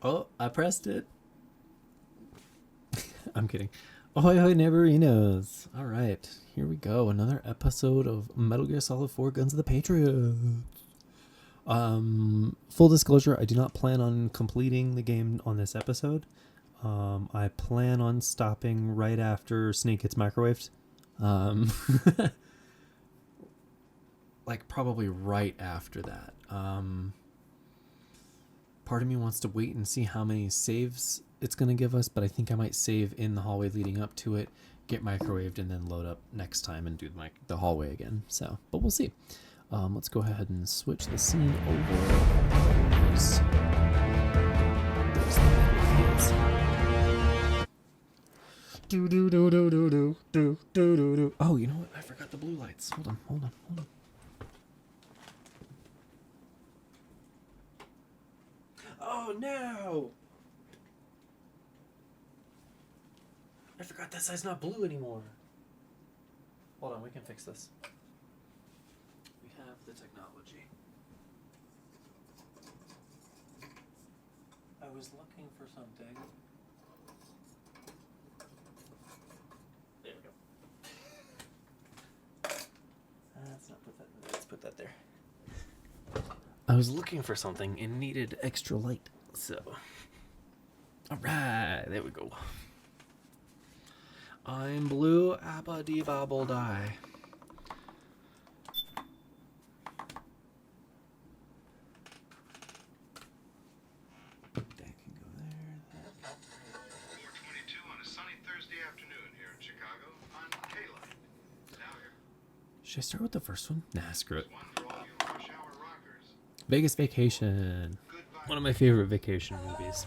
Oh, I pressed it. I'm kidding. Ahoy, hoy, neighborinos. All right, here we go. Another episode of Metal Gear Solid 4 Guns of the Patriots. Full disclosure, I do not plan on completing the game on this episode. I plan on stopping right after Snake gets microwaved. Like probably right after that. Part of me wants to wait and see how many saves it's going to give us, but I think I might save in the hallway leading up to it, get microwaved, and then load up next time and do the hallway again. So, but we'll see. Let's go ahead and switch the scene over. There's the fields. Do. Oh, you know what? I forgot the blue lights. Hold on. Oh no! I forgot that side's not blue anymore. Hold on, we can fix this. We have the technology. I was looking for something. There we go. Let's put that there. I was looking for something and needed extra light, so. Alright, there we go. I'm blue, abba dee bobble die. That can go there. 4:22 on a sunny Thursday afternoon here in Chicago on K-Line. Now here. Should I start with the first one? Nah, screw it. One for all you rush hour rockers. Vegas Vacation. One of my favorite vacation movies.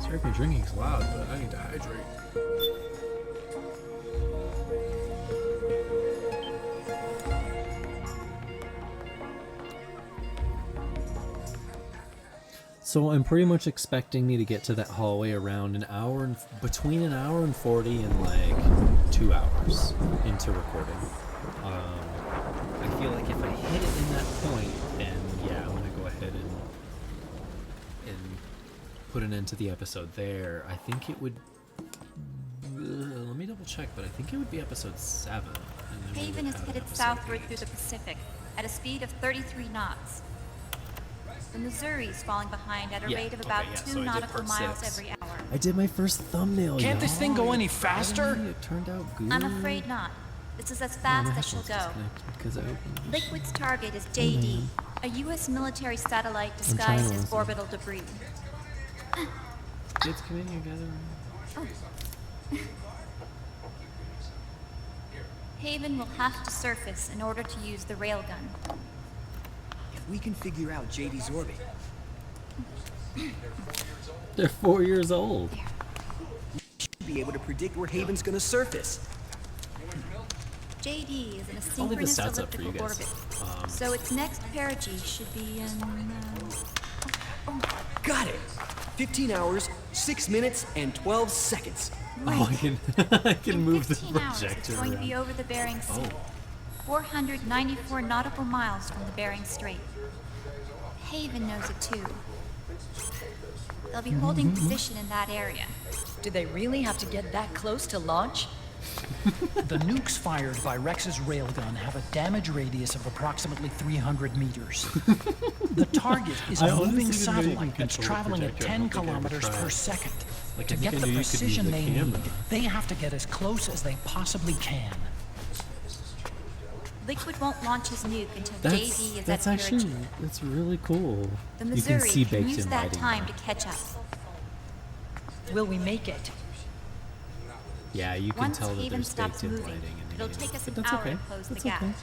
Sorry if my drinking's loud, but I need to hydrate. So I'm pretty much expecting me to get to that hallway around an hour and between an hour and 40 and like 2 hours into recording. I feel like if I hit it in that point, then yeah, I'm gonna go ahead and put an end to the episode there. I think it would. Let me double check, but I think it would be episode 7. And then Haven is headed southward through the Pacific at a speed of 33 knots. The Missouri is falling behind at a rate of about 2 nautical miles every hour. I did my first thumbnail. Can't this thing go any faster? It turned out good. I'm afraid not. This is as fast as she'll go. Liquid's target is JD, a U.S. military satellite disguised as orbital debris. Kids come in here, gather. Haven will have to surface in order to use the railgun. If we can figure out JD's orbit, They're 4 years old. we should be able to predict where Haven's gonna surface. JD is in a I'll leave the synchronous stats up for you elliptical guys. orbit, so its next perigee should be in... Got it! 15 hours, 6 minutes, and 12 seconds. Oh, I can move the 15 hours, projector it's going to around. be over the Bering Sea. Oh. 494 nautical miles from the Bering Strait. Haven knows it too. They'll be holding position in that area. Do they really have to get that close to launch? The nukes fired by Rex's railgun have a damage radius of approximately 300 meters. The target is I a honestly moving didn't know you satellite can that's control the traveling at projector. I 10 don't think I ever kilometers per tried. second. Like, To I think get I the knew you could use precision the they camera. need, they have to get as close as they possibly can. Liquid won't launch his nuke until That's JD is that's at actually perigee. that's really cool. The You Missouri can see can baked use in that lighting time now. to catch up. Will we make it? Yeah, you can Once tell that Haven there's stops baked-in moving, lighting in it'll Haven, take us but an that's hour okay. to close the That's gap. okay.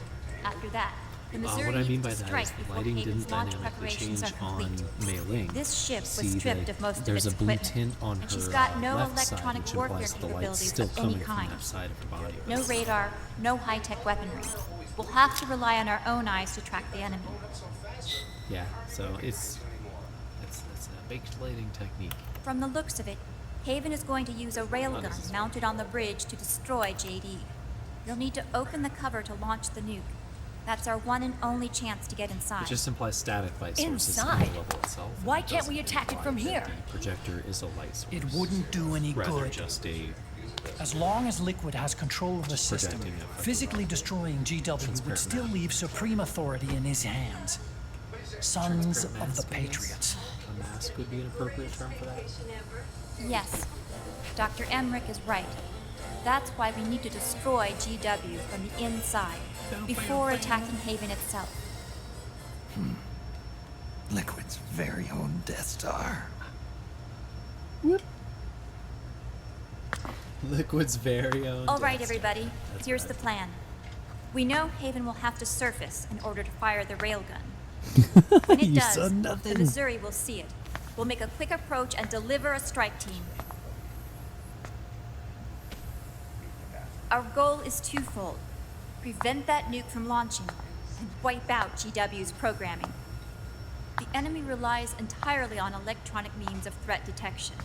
After that, the Missouri What I mean needs by to that strike is before lighting Haven's didn't launch dynamically preparations change are complete. on Mei Ling. This ship was See stripped that of most of there's its a blue equipment, tint on and her she's got no left side, electronic which warfare implies the light's capabilities still of any coming from kind. that side of her body. No radar, no high-tech weaponry. We'll have to rely on our own eyes to track the enemy. Yeah, so it's a baked lighting technique. From the looks of it, Haven is going to use a railgun mounted on the bridge to destroy JD. You'll need to open the cover to launch the nuke. That's our one and only chance to get inside. It just implies static light sources in Inside? the level itself. and Why it can't we doesn't attack it from imply that here? The projector is a light source. It wouldn't do any rather good. just a As long as Liquid has control of the system, Projecting it from physically destroying GW would still leave supreme authority in his hands. Sons of the mask, I guess. Patriots. A mask would be an appropriate term for that. Yes, Dr. Emmerich is right. That's why we need to destroy GW from the inside before attacking Haven itself. Liquid's very own Death Star. Liquid's very own. All right, Death Star. everybody, here's the plan. We know Haven will have to surface in order to fire the railgun. When it You does, said the nothing. Missouri will see it. We'll make a quick approach and deliver a strike team. Our goal is twofold. Prevent that nuke from launching and wipe out GW's programming. The enemy relies entirely on electronic means of threat detection,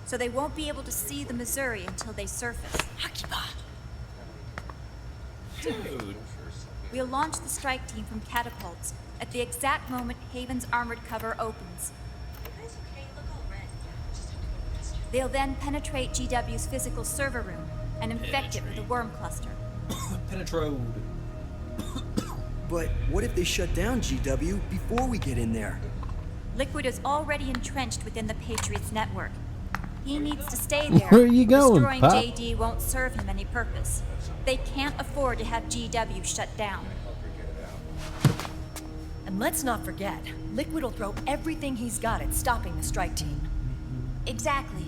so they won't be able to see the Missouri until they surface. Dude. We'll launch the strike team from catapults at the exact moment Haven's armored cover opens. They'll then penetrate GW's physical server room and infect it with a worm cluster. Penetrode. But what if they shut down GW before we get in there? Liquid is already entrenched within the Patriots network. He needs to stay there. Where are you going, Destroying Pop? JD won't serve him any purpose. They can't afford to have GW shut down. And let's not forget, Liquid will throw everything he's got at stopping the strike team. Exactly.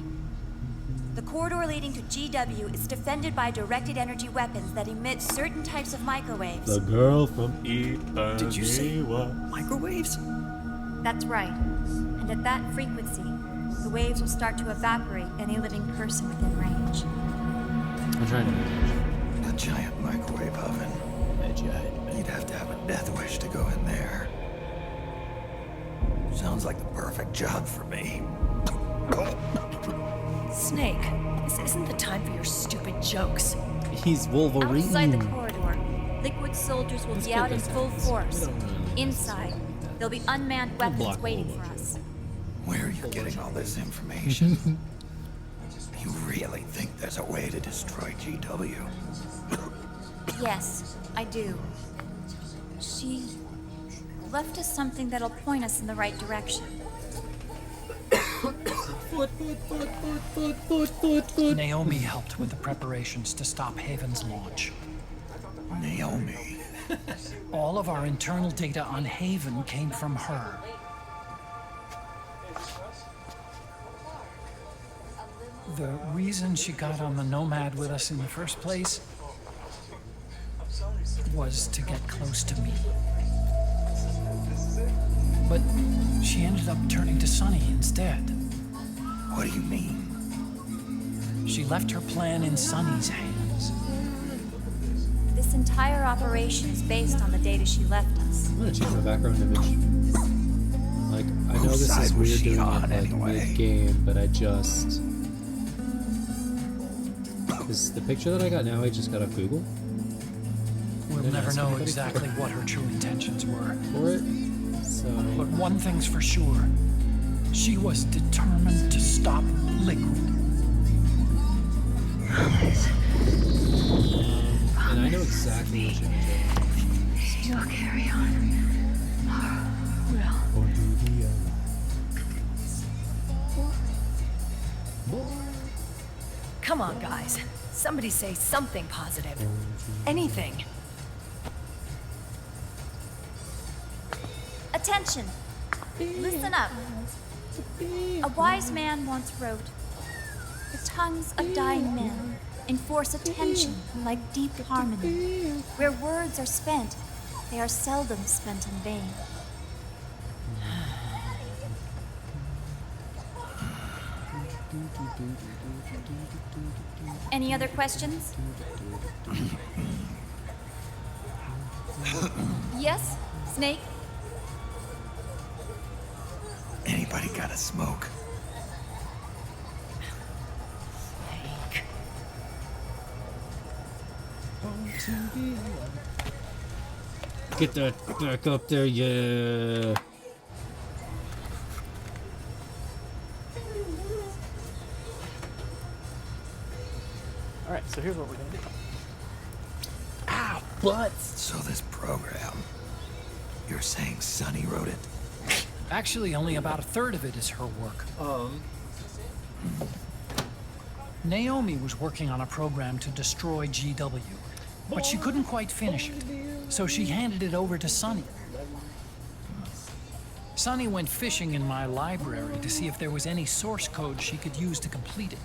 The corridor leading to GW is defended by directed energy weapons that emit certain types of microwaves. The girl from Ipanema. Did you say microwaves? That's right. And at that frequency, the waves will start to evaporate any living person within range. I'm trying to imagine. A giant microwave oven. You'd have to have a death wish to go in there. Sounds like the perfect job for me. Snake, this isn't the time for your stupid jokes. He's Wolverine. Outside the corridor, Liquid soldiers will Let's be get out in this full out. force. We don't really Inside, there'll be unmanned weapons block waiting wall for us. Where are you getting all this information? You really think there's a way to destroy GW? Yes, I do. She left us something that'll point us in the right direction. Naomi helped with the preparations to stop Haven's launch. Naomi. All of our internal data on Haven came from her. The reason she got on the Nomad with us in the first place was to get close to me. But she ended up turning to Sunny instead. What do you mean? She left her plan in Sunny's hands. This entire operation is based on the data she left us. I'm gonna change my background image. Like, I know Whose this is side was weird she doing it on like anyway? mid-game, but I just... Is the picture that I got now, I just got off Google We'll Didn't never ask know anybody exactly what her true intentions were. for it. So, But one thing's for sure. She was determined to stop Liquid. and I know exactly what you're doing. You'll carry on. Come on, guys. Somebody say something positive. Anything. Attention! Listen up. A wise man once wrote, "The tongues of dying men enforce attention like deep harmony. Where words are spent, they are seldom spent in vain. Any other questions? Yes, Snake? Anybody got a smoke? Get that back up there, yeah. Alright, so here's what we're gonna do. Ow, butts! So this program, you're saying Sonny wrote it? Actually, only about a third of it is her work. Naomi was working on a program to destroy GW, but she couldn't quite finish it, so she handed it over to Sonny. Sonny went fishing in my library to see if there was any source code she could use to complete it.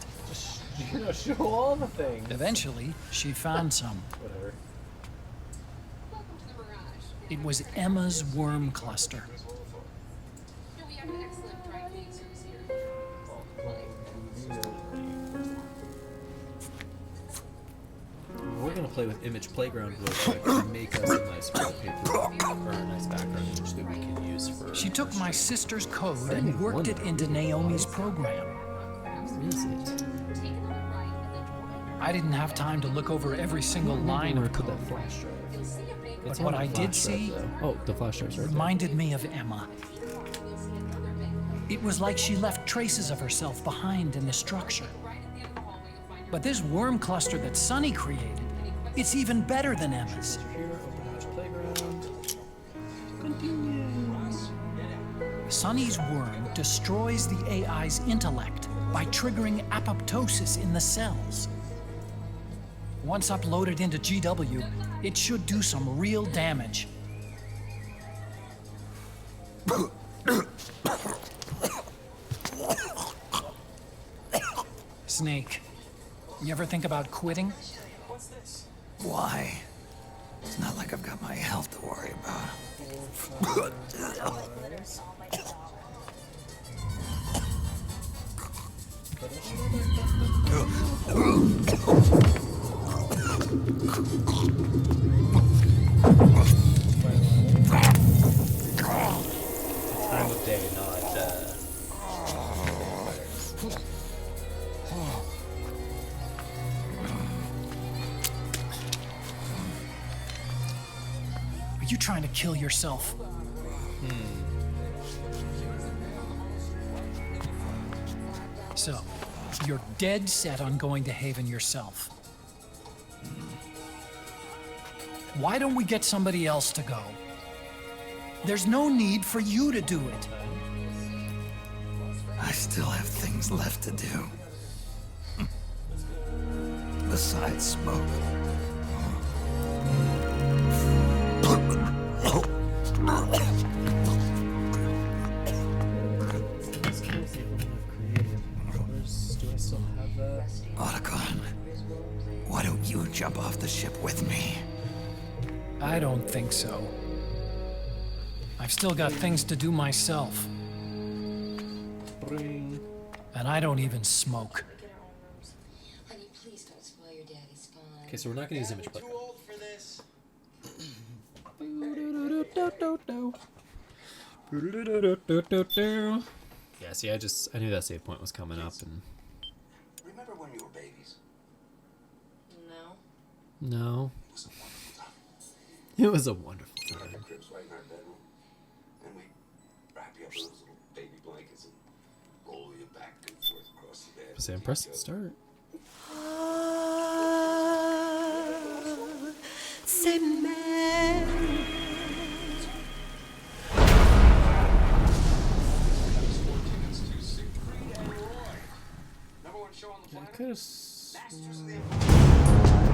You're gonna show all the things. Eventually, she found some. Whatever. It was Emma's worm cluster. We have an excellent dry cleaning service here. We're gonna play with Image Playground real quick and make us a nice wallpaper or a nice background image that we can use for. She took my sister's code and worked it into Naomi's program. Where is it? I didn't have time to look over every single line of Put code, that flash drive. but It's what on the I did flash drive, see though. Oh, the flash drive's right there. reminded me of Emma. It was like she left traces of herself behind in the structure. But this worm cluster that Sonny created, it's even better than Emma's. Here, open Image Playground. Sonny's worm destroys the AI's intellect by triggering apoptosis in the cells. Once uploaded into GW, it should do some real damage. Snake, you ever think about quitting? Why? It's not like I've got my health to worry about. Time of day, not Are you trying to kill yourself? So, you're dead set on going to Haven yourself. Why don't we get somebody else to go? There's no need for you to do it. I still have things left to do. Besides smoke. Do I still have that? Otacon, why don't you jump off the ship with me? I don't think so. I've still got things to do myself. Bring. And I don't even smoke. Honey, please don't spoil your daddy's fun. Okay, so we're not gonna use Image Playground. old for this. Yeah, see, I knew that save point was coming up, and Remember when we were babies? No. no, It was a wonderful time. it was a wonderful Our time. cribs right in our bedroom. And we wrap you up in those little baby blankets and roll you back and forth across the bed. Sam, press start. Number one show on the planet. Could have. Masters of the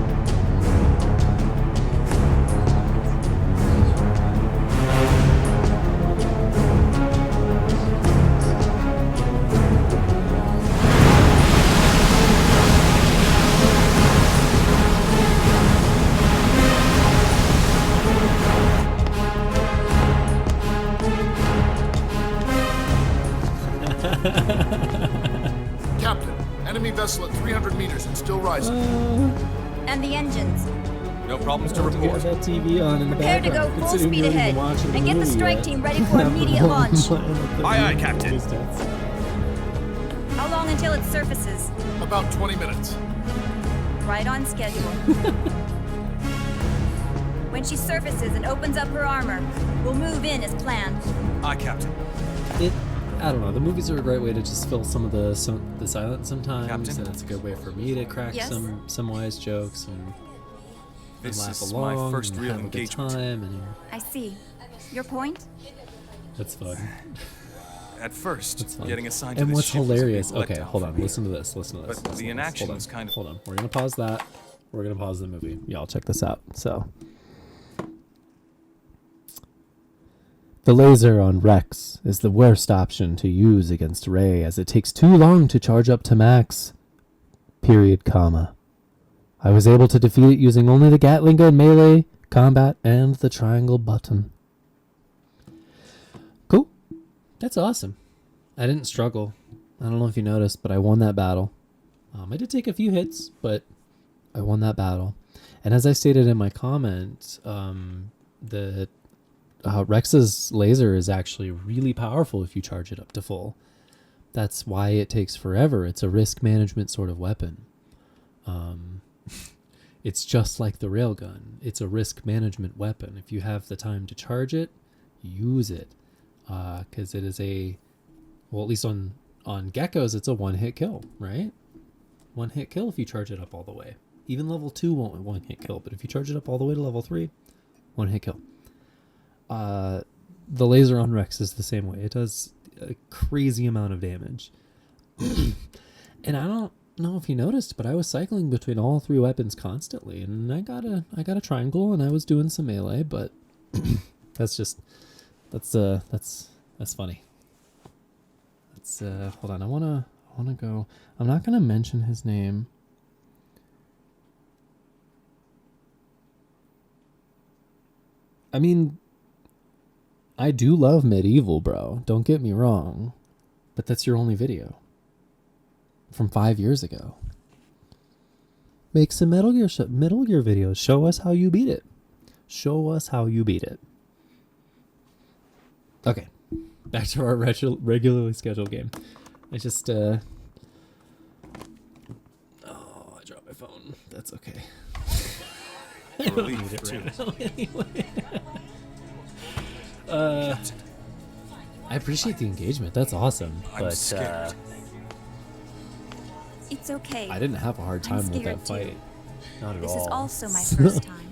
still rising. And the engines. No problems to Get report. that TV on in the Prepare to background. go full considering speed we haven't ahead. even watched the And get the movie strike yet. team ready for immediate launch. Aye, aye, Captain. How long until it surfaces? About 20 minutes. Right on schedule. When she surfaces and opens up her armor, we'll move in as planned. Aye, Captain. I don't know. The movies are a great way to just fill some of the silence sometimes, Captain? and it's a good way for me to crack Yes? some wise jokes and This laugh is along my first and real have a good engagement. time, and I see. Your point? that's fun. At first, It's fun. getting assigned to And this what's ship was a hilarious? big Okay, letdown hold for on. me. Listen to this. Listen to this. But listen the to this. inaction Hold was on. kind of- Hold on. We're gonna pause that. We're gonna pause the movie. Y'all check this out. So, the laser on Rex is the worst option to use against Ray, as it takes too long to charge up to max. Period, comma. I was able to defeat it using only the Gatling gun, melee, combat, and the triangle button. Cool. That's awesome. I didn't struggle. I don't know if you noticed, but I won that battle. I did take a few hits, but I won that battle. And as I stated in my comment, the Rex's laser is actually really powerful if you charge it up to full. That's why it takes forever. It's a risk management sort of weapon. It's just like the railgun. It's a risk management weapon. If you have the time to charge it, use it. Because it is well, at least on Geckos, it's a one-hit kill, right? One-hit kill if you charge it up all the way. Even level 2 won't one-hit kill, but if you charge it up all the way to level 3, one-hit kill. The laser on Rex is the same way. It does a crazy amount of damage. And I don't know if you noticed, but I was cycling between all 3 weapons constantly, and I got a triangle, and I was doing some melee, but that's funny. Hold on, I wanna go. I'm not gonna mention his name. I mean, I do love Medieval, bro. Don't get me wrong, but that's your only video from 5 years ago. Make some Metal Gear videos. Show us how you beat it. Show us how you beat it. Okay, back to our regularly scheduled game. I just I dropped my phone. That's okay. I don't need it right now anyway. I appreciate the engagement. That's awesome. I'm But scared. It's okay. I didn't have a hard time with scared that too. fight. Not at This all. is also my first time.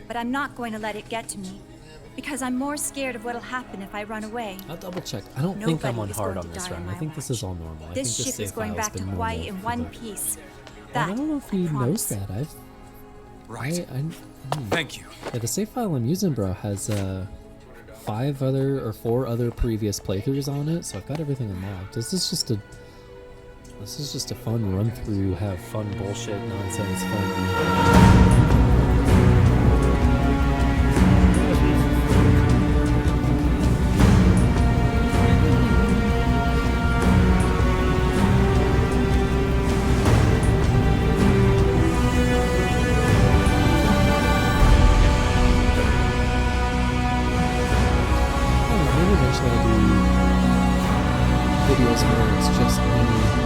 But I'm not going to let it get to me. Because I'm more scared of what'll happen if I run away. I'll double check. I don't think I'm on Nobody is hard going on to this die on run. I my think this is all normal. I This think ship save is going file's back to been Hawaii normal in for one the- piece. I That don't know if he I knows promise. that. Right. Thank you. Yeah, the save file I'm using, bro, has 4 other previous playthroughs on it, so I've got everything unlocked. This is just a fun run through, have fun bullshit, nonsense, fun. Maybe eventually I'll do videos where it's just me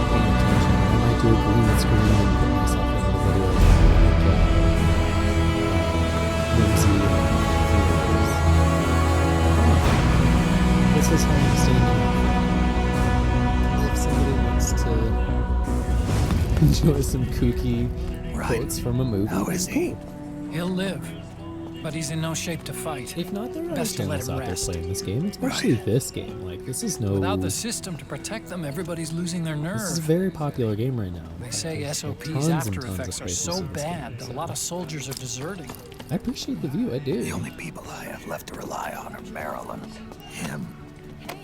paying attention. I might do a green screen and put myself into the video. Whimsy videos. This is how I'm standing. If somebody wants to enjoy some kooky quotes from a movie, How is he? He'll live, but he's in no shape to fight. if not, there are other Best to let channels him out there rest. playing this game, especially this game. Like, this is no... Without the system to protect them, everybody's losing their nerve. This is a very popular game right now. They Like, say there's SOP's tons and after tons of effects are faces so in this game, bad that a so- lot of soldiers are deserting. I appreciate the view, I do. The only people I have left to rely on are Marilyn, him.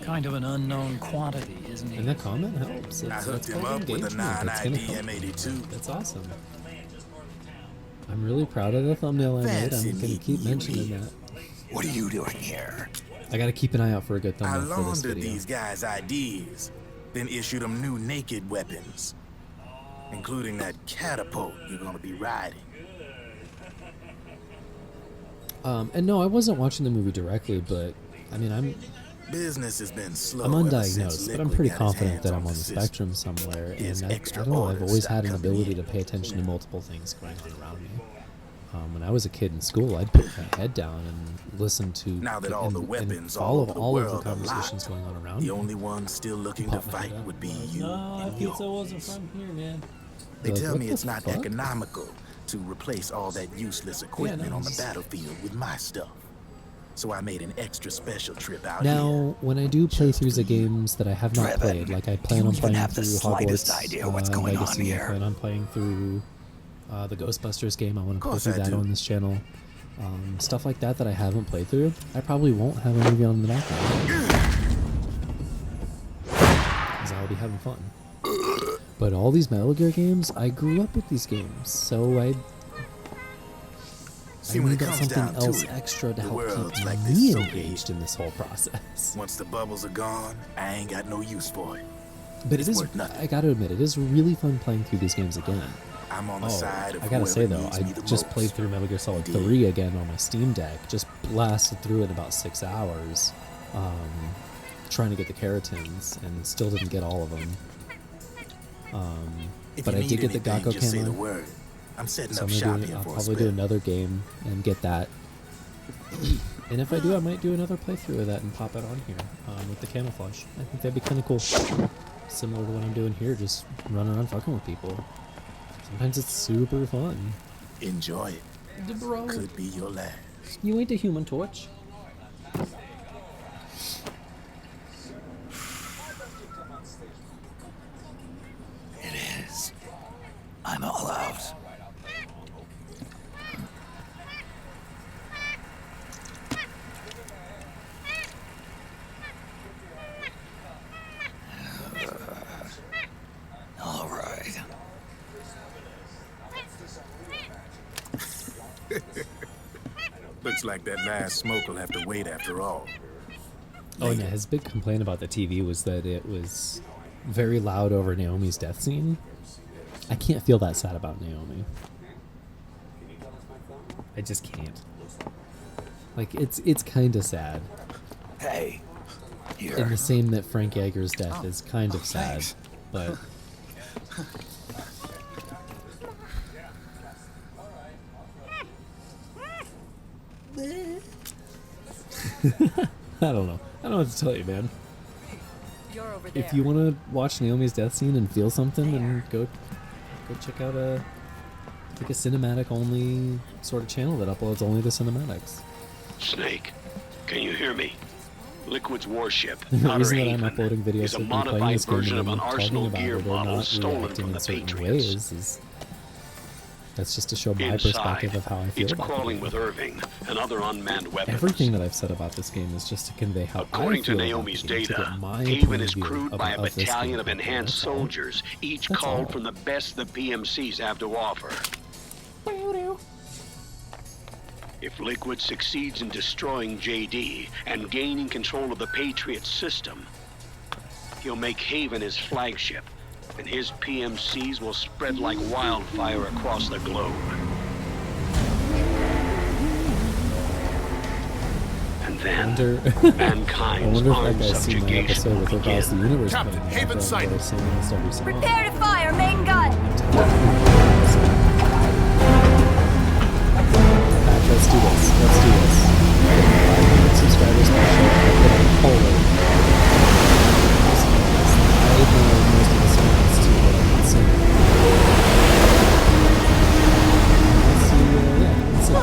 Kind of an unknown quantity, isn't he? And the comment helps. It's, I hooked it's him quite up with a engagement. It's gonna 9ID help. M82. That's awesome. I'm really proud of the thumbnail I made. Fancy I'm gonna keep meeting you, mentioning Lee. that. What are you doing here? I gotta keep an eye out for a good I thumbnail for this laundered video. these guys' IDs, then issued them new naked weapons. Including that catapult you're gonna be riding. And no, I wasn't watching the movie directly, but I mean, Business has been slow. I'm ever since undiagnosed, but I'm Liquid pretty got his confident hands that I'm on the system. spectrum somewhere, His and I extra don't know, I've orders always stopped had an coming ability in. to pay attention to multiple things going on around me. When I was a kid in school, I'd put my head down and listen to Now that all and, the and weapons all follow over the all of the world are conversations locked, going on around the me. only one still looking to Pop my head fight up. would be you No, and that pizza yours. wasn't from here, man. They Like, tell what me the it's not fuck? economical to replace all that useless equipment no, on the just- battlefield with my stuff. So I made an extra special trip out here. Now, when I do playthroughs of games that I have not Drebin, played, like I plan do on you even playing have the through slightest Hogwarts idea what's going on Legacy, I here? plan on playing through the Ghostbusters game. I want to play course through I that do. on this channel. Stuff like that I haven't played through, I probably won't have a movie on in the background. Because I'll be having fun. But all these Metal Gear games, I grew up with these games, so I See, when it need comes something down to else it, extra to the help world's keep like me this soda engaged in this whole process. Once the bubbles are gone, I ain't got no use for it. But It's it is, worth nothing. I gotta admit, it is really fun playing through these games again. I'm on the side of I gotta say whoever though, needs I me the just most. played through Metal Gear Solid Indeed. 3 again on my Steam Deck. Just blasted through it in about 6 hours, trying to get the Keratins, and still didn't get all of them. If But you I need did get the anything, Gekko just say the camo, word. I'm setting so up I'm shop gonna do, here I'll for a probably spell. do another game and get that. And if I do, I might do another playthrough of that and pop it on here with the camouflage. I think that'd be kind of cool. Similar to what I'm doing here, just running around fucking with people. Sometimes it's super fun. Enjoy it. Bro, Could be your last. you ain't a Human Torch. It is. I'm all out. All right. Looks like that last smoke will have to wait after all. Oh, and yeah, his big complaint about the TV was that it was very loud over Naomi's death scene. I can't feel that sad about Naomi. I just can't. Like, it's kind of sad. Hey, here. In the same that Frank Yeager's death is kind of sad, thanks. but I don't know. I don't know what to tell you, man. You're over there. If you want to watch Naomi's death scene and feel something, then go check out a cinematic only sort of channel that uploads only the cinematics. Snake, can you hear me? Liquid's warship, The Outer reason that I'm Haven, uploading videos is a of me playing modified this game version and of an then talking Arsenal about gear it or model not stolen reacting from in the certain Patriots. ways is that's just to show my Inside, perspective of how I feel it's about the crawling game. with Irving and other unmanned weapons. Everything that I've said about this game is just to convey how According I to feel Naomi's about the game, to data, get my Haven point is of view crewed by a of this battalion game. of enhanced That's all. soldiers, each That's called all. from the best the PMCs have to offer. If Liquid succeeds in destroying JD and gaining control of the Patriot system, he'll make Haven his flagship, and his PMCs will spread like wildfire across the globe. And then, I mankind's wonder if armed that guy's seen my subjugation episode will with Across the begin. Universe Captain, playing Haven where sighted. they're singing almost every song. Prepare to fire, main gun! Let's do this. Let's do this. 500 subscribers special. Holy. I know most of the songs too, but I can sing. Let's see. Yeah, let's see.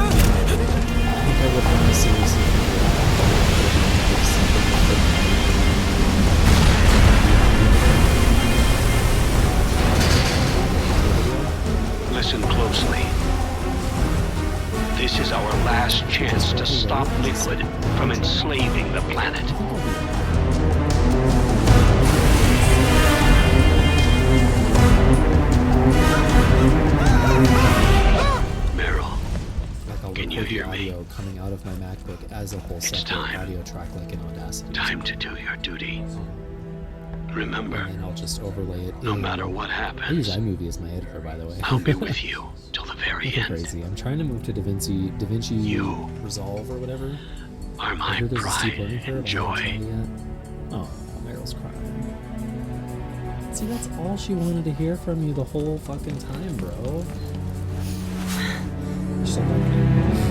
I think I would want to seriously figure Listen closely. This is our last chance to stop Liquid from enslaving the planet. Meryl, like I'll can you record the hear me? audio coming out of my MacBook as a whole separate time. audio track like in Audacity. Time to do your duty. Remember, and then I'll just overlay it. no matter what I happens, use iMovie as my editor, by the way. I'll be with you till the very Nothing end. crazy. I'm trying to move to DaVinci You Resolve or whatever. are I my heard there's a steep pride learning curve. and I joy. haven't tried it yet. Oh, my girl's crying. See, that's all she wanted to hear from you the whole fucking time, bro. You're so lucky.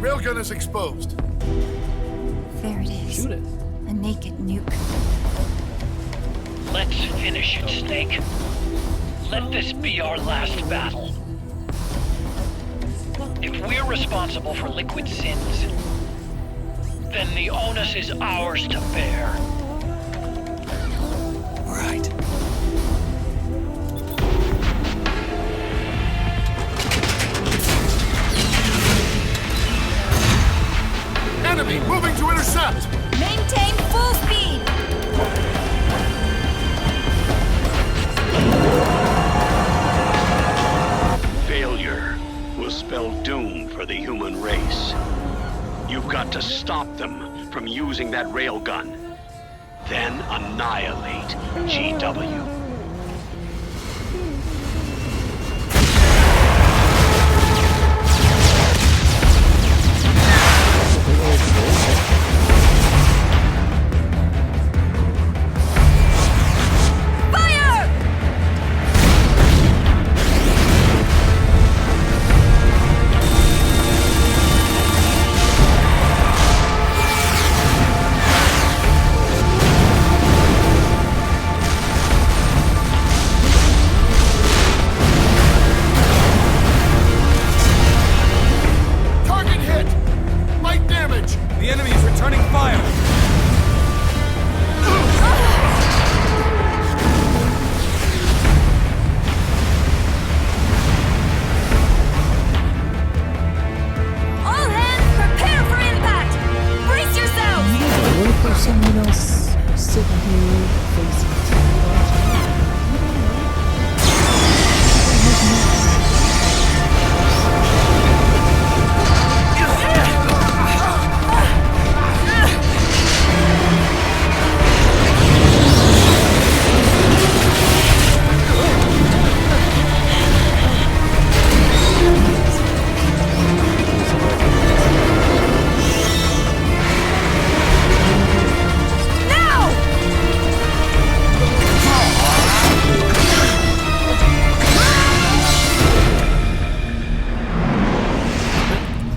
Railgun is exposed. There it is. Shoot it. A naked nuke. Let's finish it, Snake. Let this be our last battle. If we're responsible for Liquid's sins, then the onus is ours to bear. Right. Enemy moving to intercept. Maintain full speed! Failure will spell doom for the human race. You've got to stop them from using that railgun. Then annihilate GW. Target hit. Light damage. The enemy is returning fire! All hands, prepare for impact! Brace yourselves! What if there's someone else sitting here facing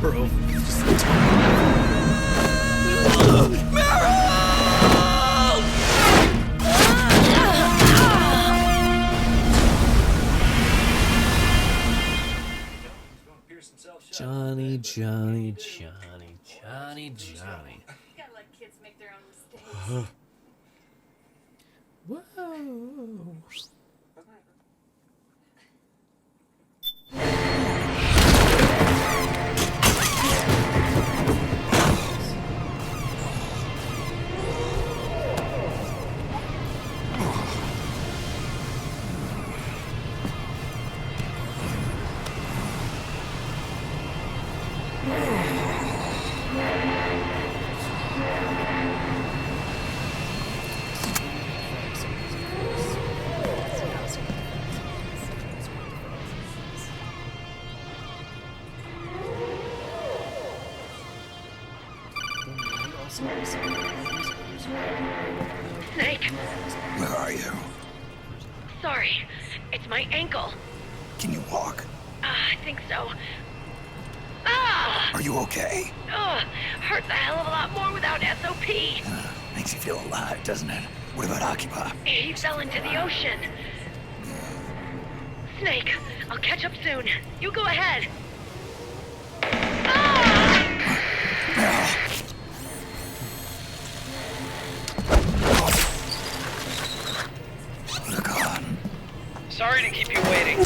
bro. Johnny. You gotta let kids make their own mistakes. Whoa. Snake, Where are you? sorry. It's my ankle. Can you walk? I think so. Ah! Are you okay? Hurts a hell of a lot more without SOP. Makes you feel alive, doesn't it? What about Occupy? He fell into the ocean. Snake, I'll catch up soon. You go ahead. Sorry to keep you waiting.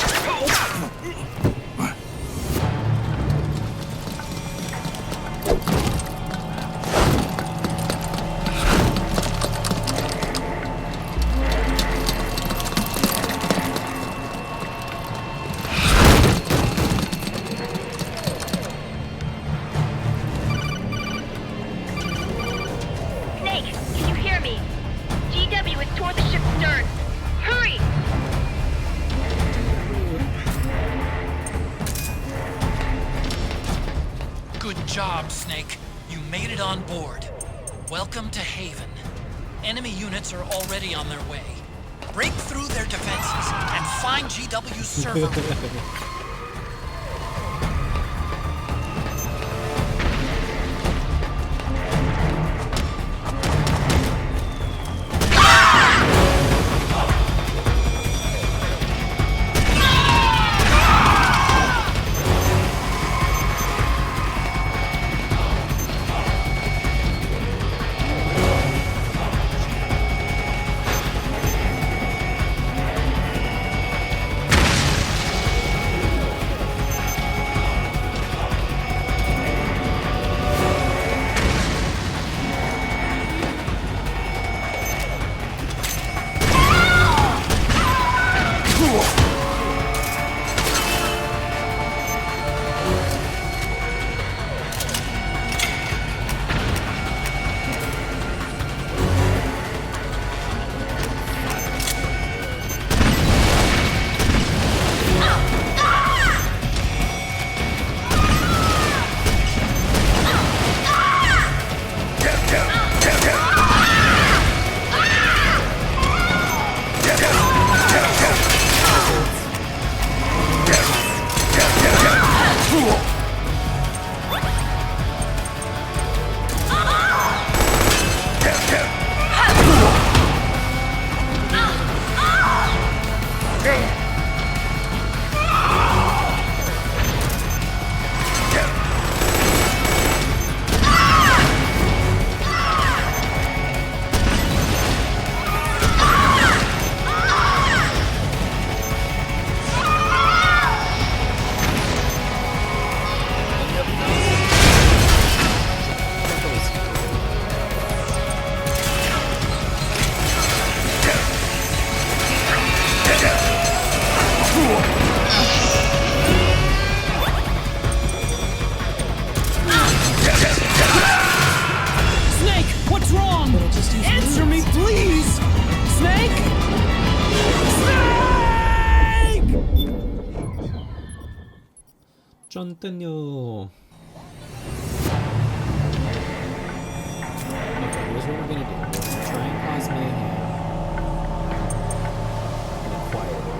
Snake, can you hear me? GW is toward the ship's stern. Hurry! Good job, Snake. You made it on board. Welcome to Haven. Enemy units are already on their way. Break through their defenses and find GW's server room. Snake, what's wrong? Answer me, please! Snake! Snake! Chanteño. Okay, here's what we're gonna do. We're gonna try and cause mayhem in a quiet way.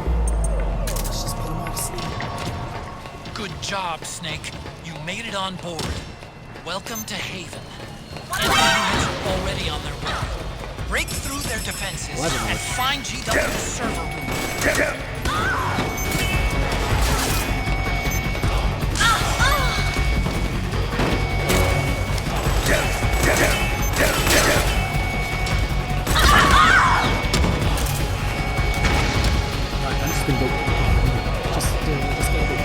Let's just put him off sleep. Good job, Snake. You made it on board. Welcome to Haven. Enemy units are already on their way. Break through their defenses and find GW's server room. I'm just gonna go. Just gotta go.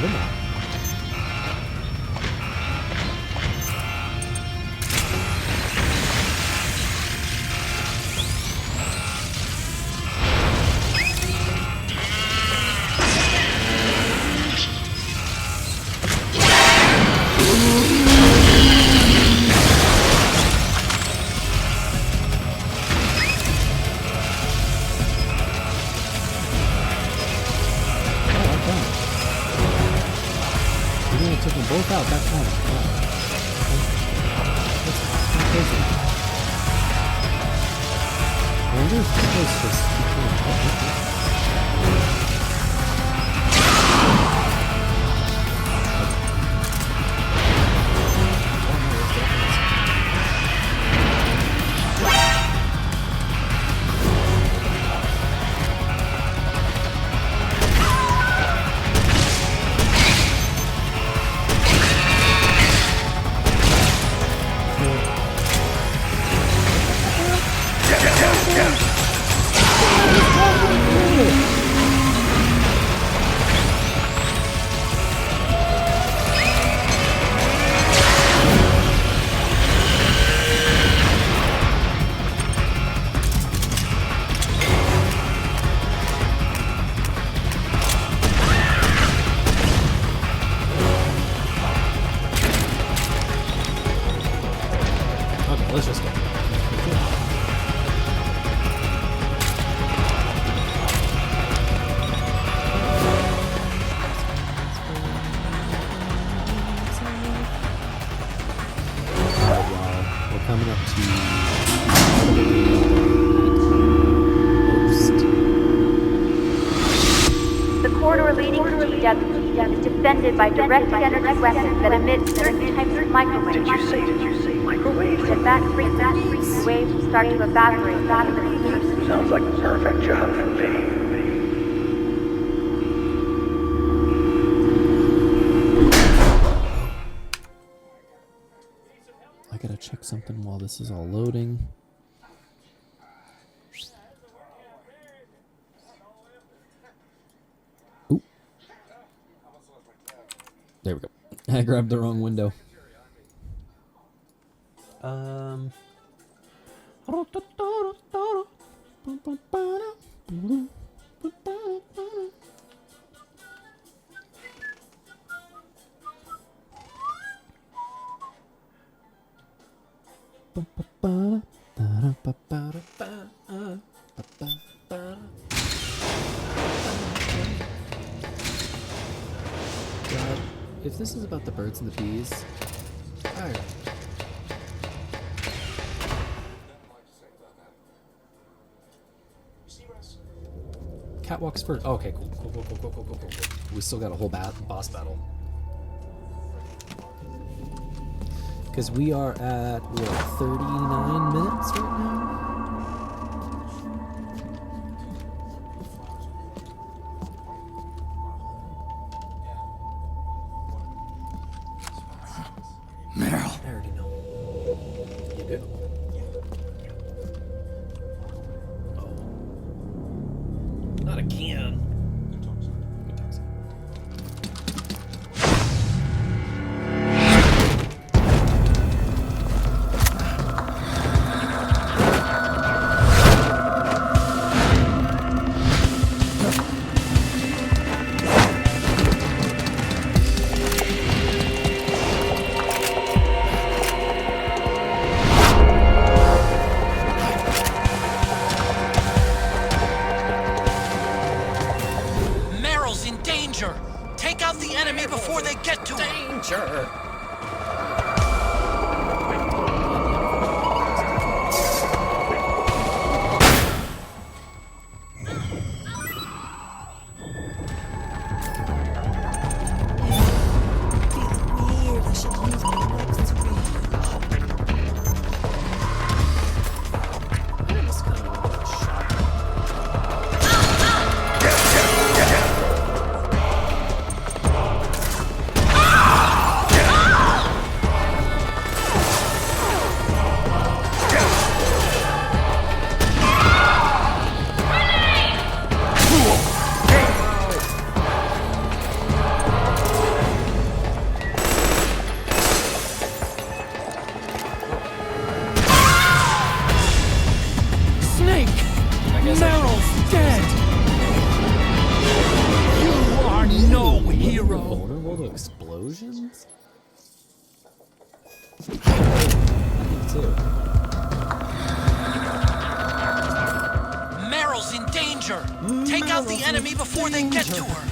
we're not. Took them both out that time. Wow. That's crazy. I wonder if this just let's just go. We're coming up to The corridor leading to GW is defended by directed energy weapons that emit certain types of microwaves. Did you say microwaves? At that frequency, the waves will start to evaporate out of the universe. Sounds like the perfect job for me. I gotta check something while this is all loading. Ooh. There we go. I grabbed the wrong window. God, if this is about the birds and the bees, alright. Catwalks first. Oh, okay, cool. We still got a whole boss battle. Because we are at, what, 39 minutes right now? Meryl. I already know. You do? Oh. Not again. Good talk, sir. Good talk, sir. Take out the enemy before they get to danger. dead! You are no hero! Vulnerable to explosions? I think too. Meryl's in danger! Take out the enemy before they get to her!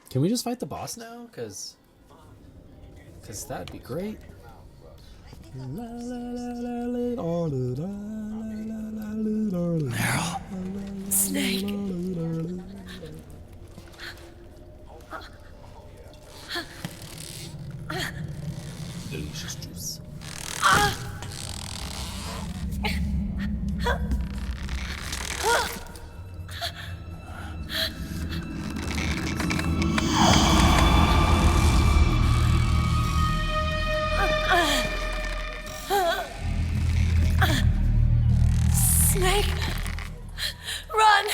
Can we just fight the boss now? Cause that'd be great. Meryl. Snake. Delicious juice. Snake, run!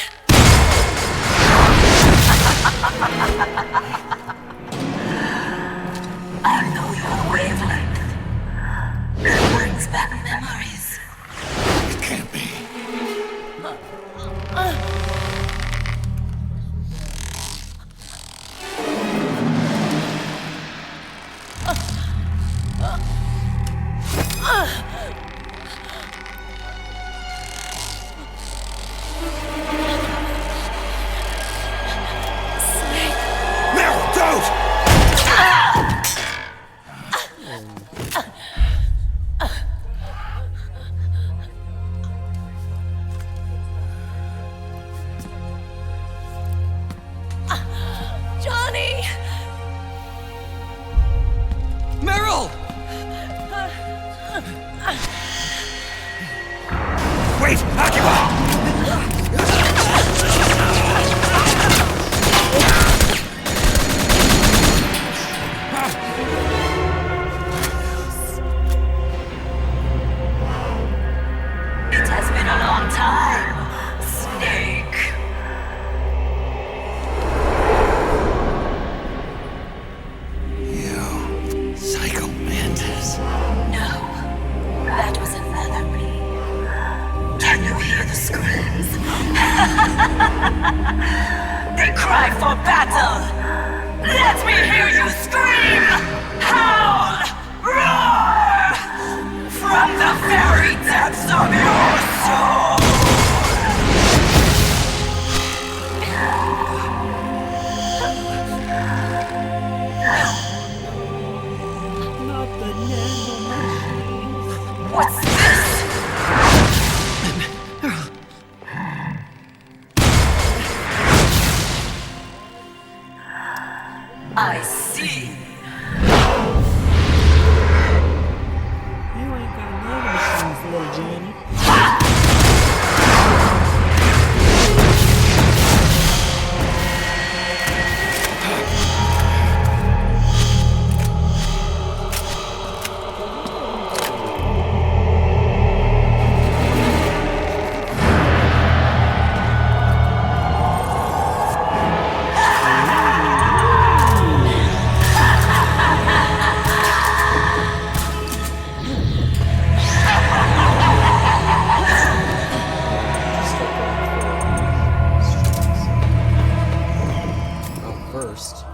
I know your wavelength. It brings back memories. It can't be. Johnny! Meryl! Wait, Akiba! It has been a long time, Snake. You psycho mantis. No, that was another me. Can you hear the screams? They cry for battle. Let me hear you scream! Howl! Roar! From the very depths of your soul! I see. You ain't got no machines, little Johnny. First.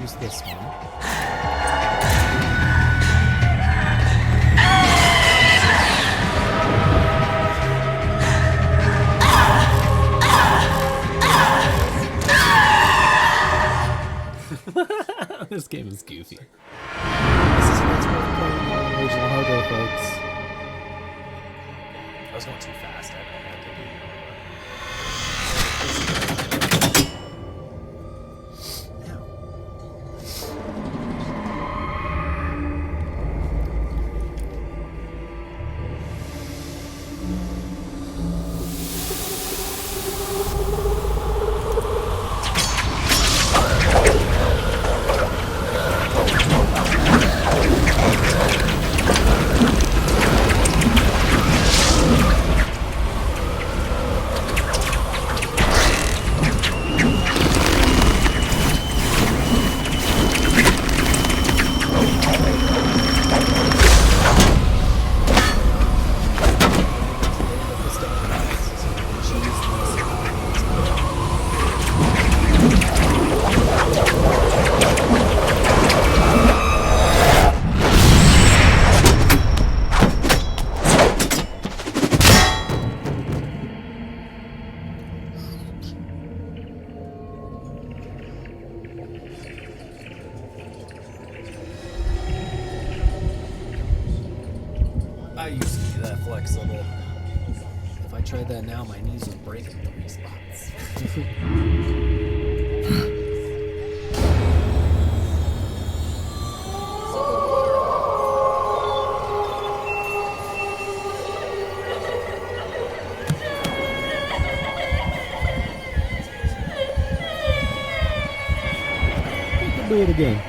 use this one. This game is goofy. This is what's worth playing on the original hardware, folks. I was going too fast. I I used to be that flexible. If I tried that now, my knees would break in 3 spots. We can do it again.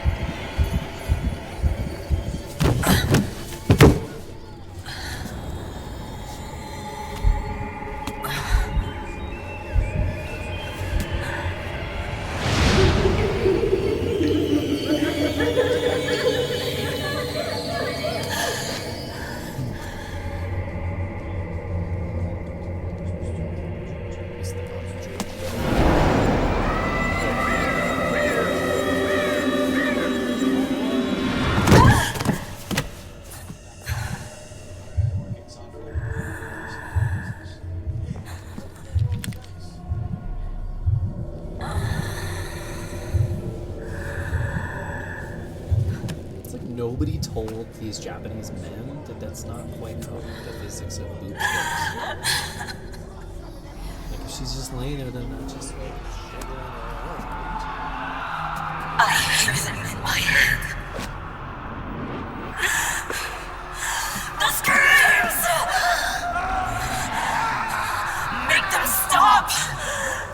Nobody told these Japanese men that that's not quite how the physics of boobs works. Like, if she's just laying there, then not just like I hear them in my head. The screams! Make them stop!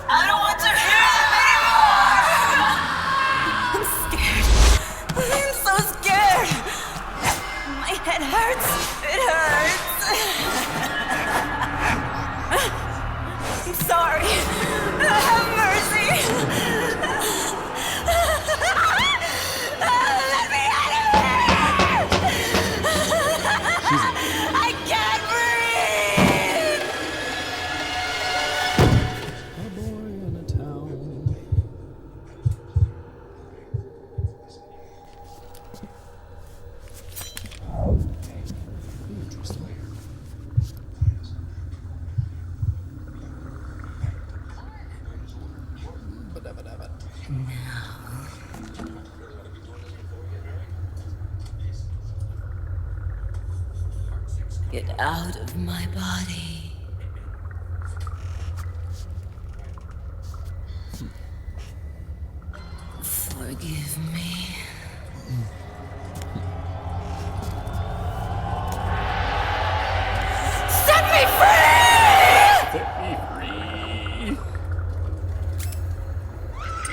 I don't want to hear them anymore! I'm scared. I'm so scared. My head hurts. It hurts. I'm sorry. Have mercy. Let me out of here! I can't breathe! a boy in a town. Interesting. Get out of my body. Forgive me. Set me free! Set me free.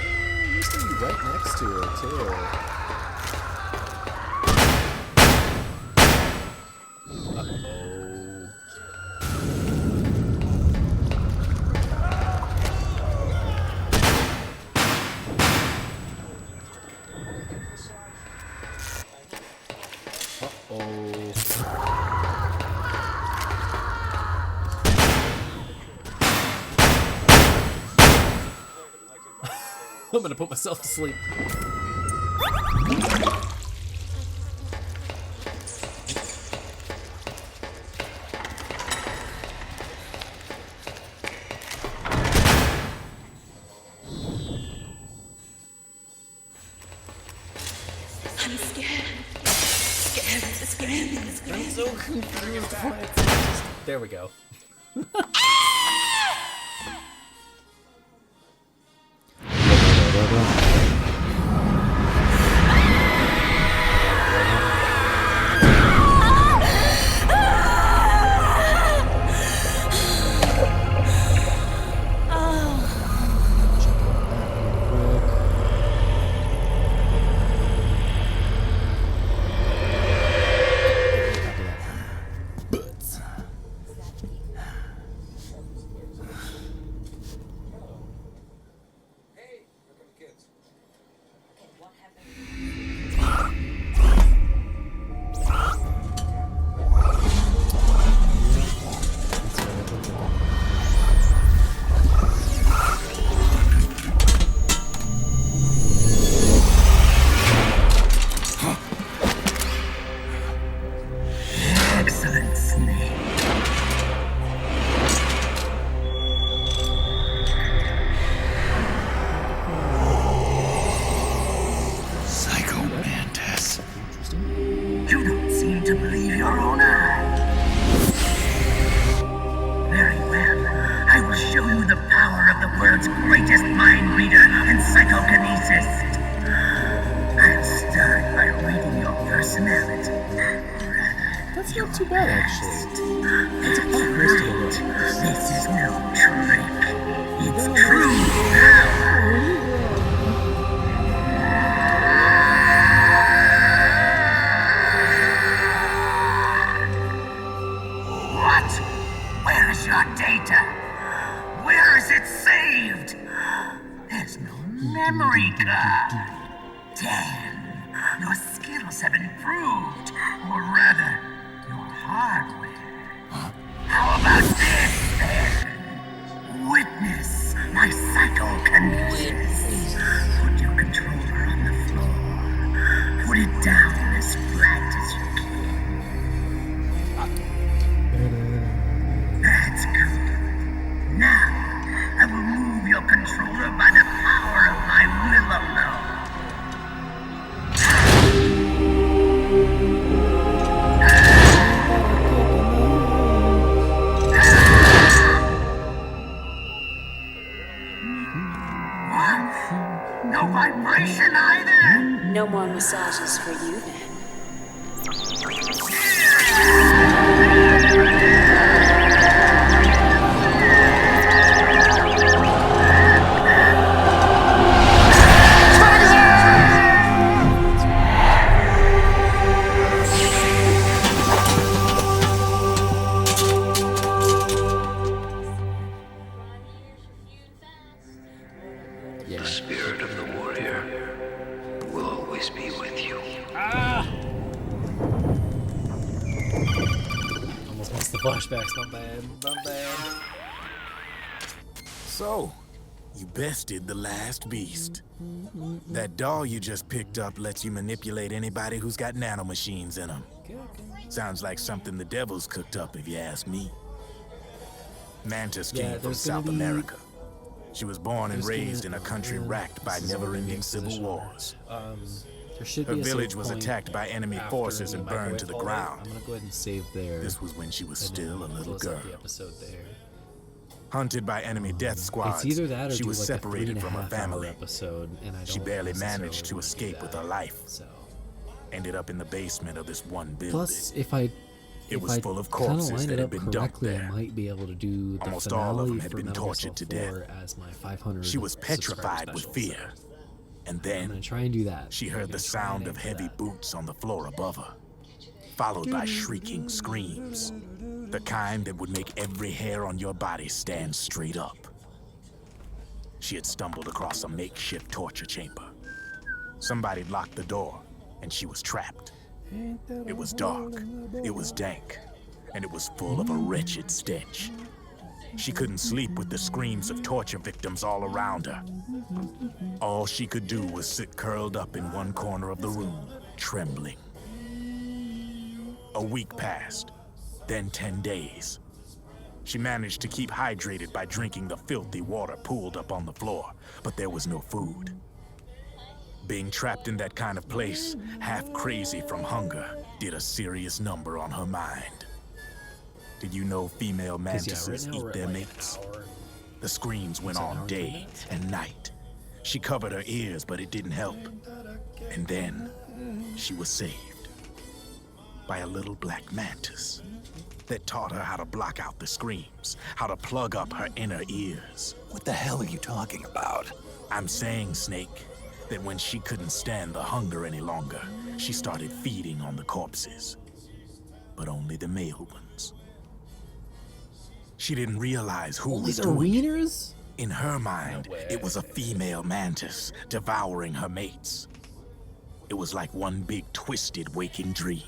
You used to be right next to her, too. I'm gonna put myself to sleep. I'm scared. Scared. I'm so confused. There we go. Excellent, Snake. Psycho Mantis. You don't seem to believe your own eyes. Very well. I will show you the power of the world's greatest mind reader and psychokinesis. I'll start by reading your personality. That's not too bad, actually. That's right. This is no trick. It's true power. What? Where is your data? Where is it saved? There's no memory card. Damn, your skills have improved, or rather, your hardware. How about this, then? Witness my psychokinesis. Put your controller on the floor. Put it down as flat as you can. That's good. Now, I will move your controller by the power of my will alone. What? No vibration either? No more massages for you then. The spirit of the warrior will always be with you. Almost missed the flashbacks. Not bad. Not bad. So, you bested the last beast. That doll you just picked up lets you manipulate anybody who's got nanomachines in them. Sounds like something the devil's cooked up, if you ask me. Mantis came from South America. She was born and raised in a country racked by never-ending civil wars. Her village was attacked by enemy forces and burned to the ground. I'm gonna go ahead and save there. This was when she was still a little girl. The episode there. Hunted by enemy death squads, It's either that or she was like separated from her 3.5 family. hour episode, and I don't She barely necessarily managed to wanna do escape with that. her life. So. Ended up in the basement of this one building. Plus, if I full of kind of corpses line that it had up been dumped correctly, I there. might be able to do the Almost finale all of them had for been Metal Gear tortured to Solid 4 death. as my 500. She was petrified with subscriber fear. special, And I'm then gonna try and do that. she heard the sound of heavy boots on the floor above her, followed by shrieking screams. The kind that would make every hair on your body stand straight up. She had stumbled across a makeshift torture chamber. Somebody locked the door, and she was trapped. It was dark, it was dank, and it was full of a wretched stench. She couldn't sleep with the screams of torture victims all around her. All she could do was sit curled up in one corner of the room, trembling. A week passed, then 10 days. She managed to keep hydrated by drinking the filthy water pooled up on the floor, but there was no food. Being trapped in that kind of place, half crazy from hunger, did a serious number on her mind. Did you know female mantises eat their mates? The screams went on day and night. She covered her ears, but it didn't help. And then, she was saved by a little black mantis that taught her how to block out the screams, how to plug up her inner ears. What the hell are you talking about? I'm saying, Snake, that when she couldn't stand the hunger any longer, she started feeding on the corpses. But only the male ones. She didn't realize who was doing it. In her mind, it was a female mantis devouring her mates. It was like one big twisted waking dream.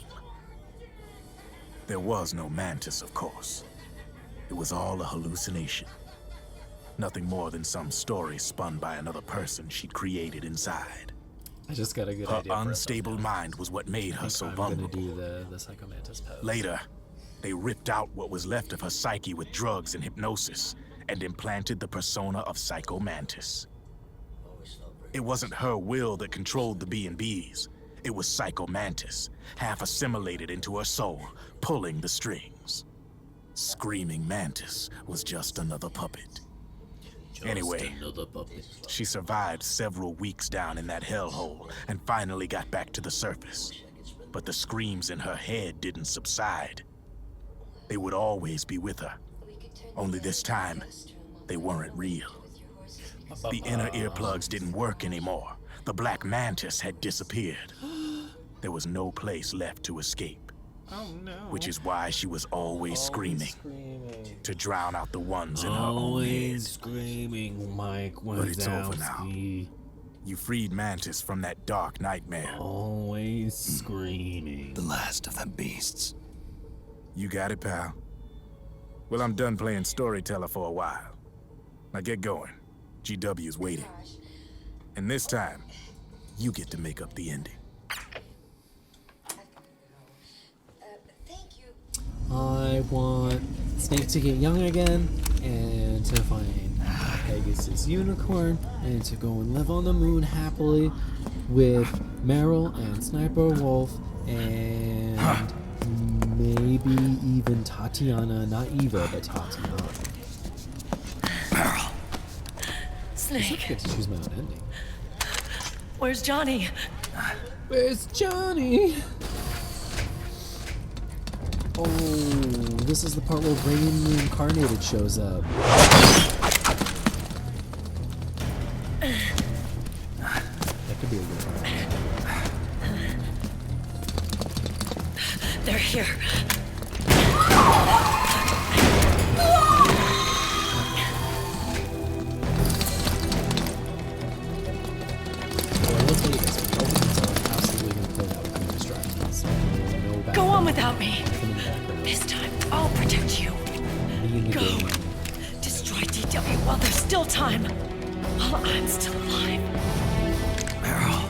There was no mantis, of course. It was all a hallucination. Nothing more than some story spun by another person she'd created inside. I just got a good idea. Her unstable mind was what made her so vulnerable. I'm gonna do the psychomantis pose. Later, they ripped out what was left of her psyche with drugs and hypnosis and implanted the persona of Psycho Mantis. It wasn't her will that controlled the B&Bs. It was Psycho Mantis, half assimilated into her soul, pulling the strings. Screaming Mantis was just another puppet. Anyway, she survived several weeks down in that hellhole and finally got back to the surface. But the screams in her head didn't subside. They would always be with her. Only this time, they weren't real. The inner earplugs didn't work anymore. The black mantis had disappeared. There was no place left to escape. Oh no. Which is why she was always screaming. To drown out the ones in her own head. Always screaming, Mike Wazowski. But it's over now. You freed Mantis from that dark nightmare. Always screaming. The last of the beasts. You got it, pal. Well, I'm done playing storyteller for a while. Now get going. GW's waiting. And this time, you get to make up the ending. I want Snake to get young again, and to find Pegasus Unicorn, and to go and live on the moon happily with Meryl and Sniper Wolf, and maybe even Tatiana, not Eva, but Tatiana. Meryl. Snake. I get to choose my own ending. Where's Johnny? Where's Johnny? Oh, this is the part where Brain Reincarnated shows up. That could be a good one. They're here. Go on without me. This time, I'll protect you. Go. Destroy DW while there's still time. While I'm still alive. Meryl.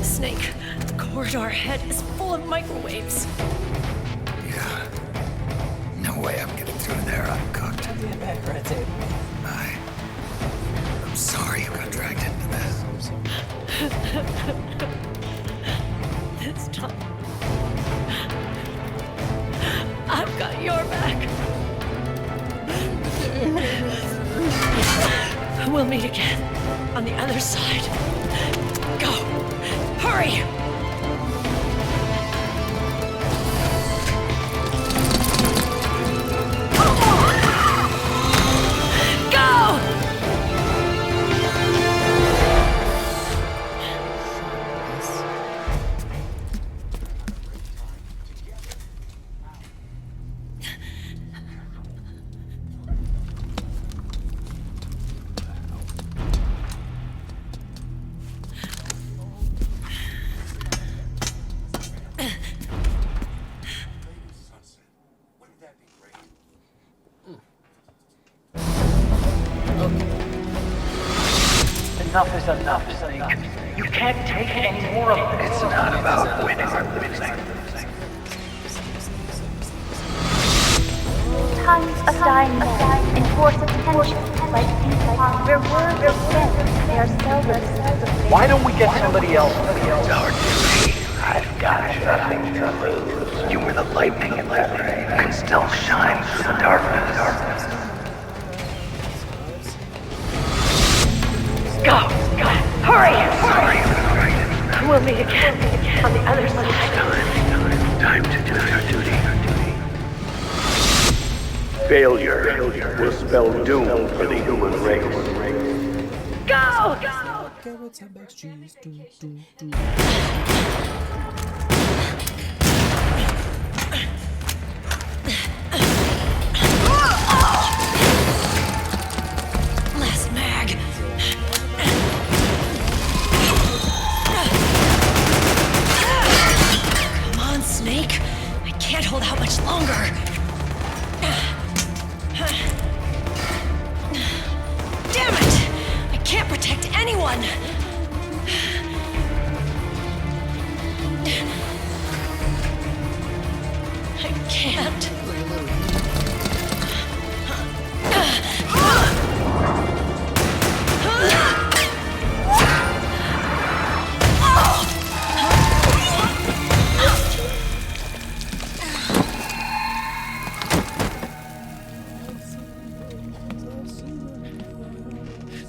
Snake, the corridor ahead is full of microwaves. Yeah. No way I'm getting through there uncooked. I'm sorry you got dragged into this. This time, I've got your back. We'll meet again on the other side. Go! Hurry! Enough is enough, Snake. You can't take any more of this. It's not about winning or losing. Tons of diamonds enforce attention like these upon where words are said, they are seldom. Why don't we get somebody else? It's our duty. I've got nothing to lose. You were the lightning in that rain. I can still shine through the darkness. Go! Hurry! We'll meet again on the other side. Time to do our duty. Failure will spell doom for the human race. Go! Carrots, hotbags, cheese, Last mag. Come on, Snake. I can't hold out much longer. Damn it! I can't protect anyone! I can't.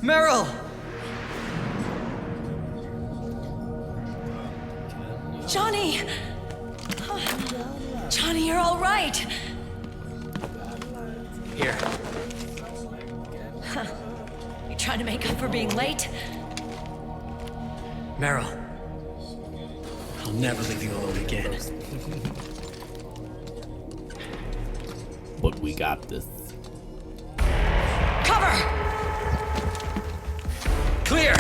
Meryl! Johnny! Johnny, you're all right. Here. Huh. You trying to make up for being late? Meryl. I'll never leave you alone again. But we got this. Cover! Clear!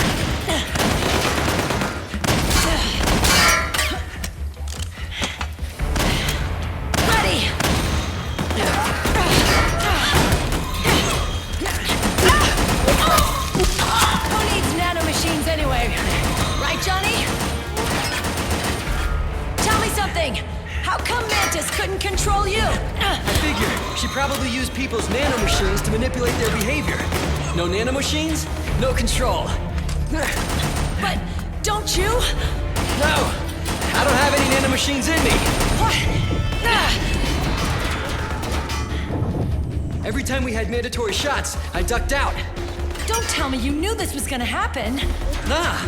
Ready! Who needs nanomachines anyway? Right, Johnny? Tell me something! How come Mantis couldn't control you? I figure she probably used people's nanomachines to manipulate their behavior. No nanomachines, no control. But don't you? No! I don't have any nanomachines in me! What? Every time we had mandatory shots, I ducked out. Don't tell me you knew this was gonna happen. Nah,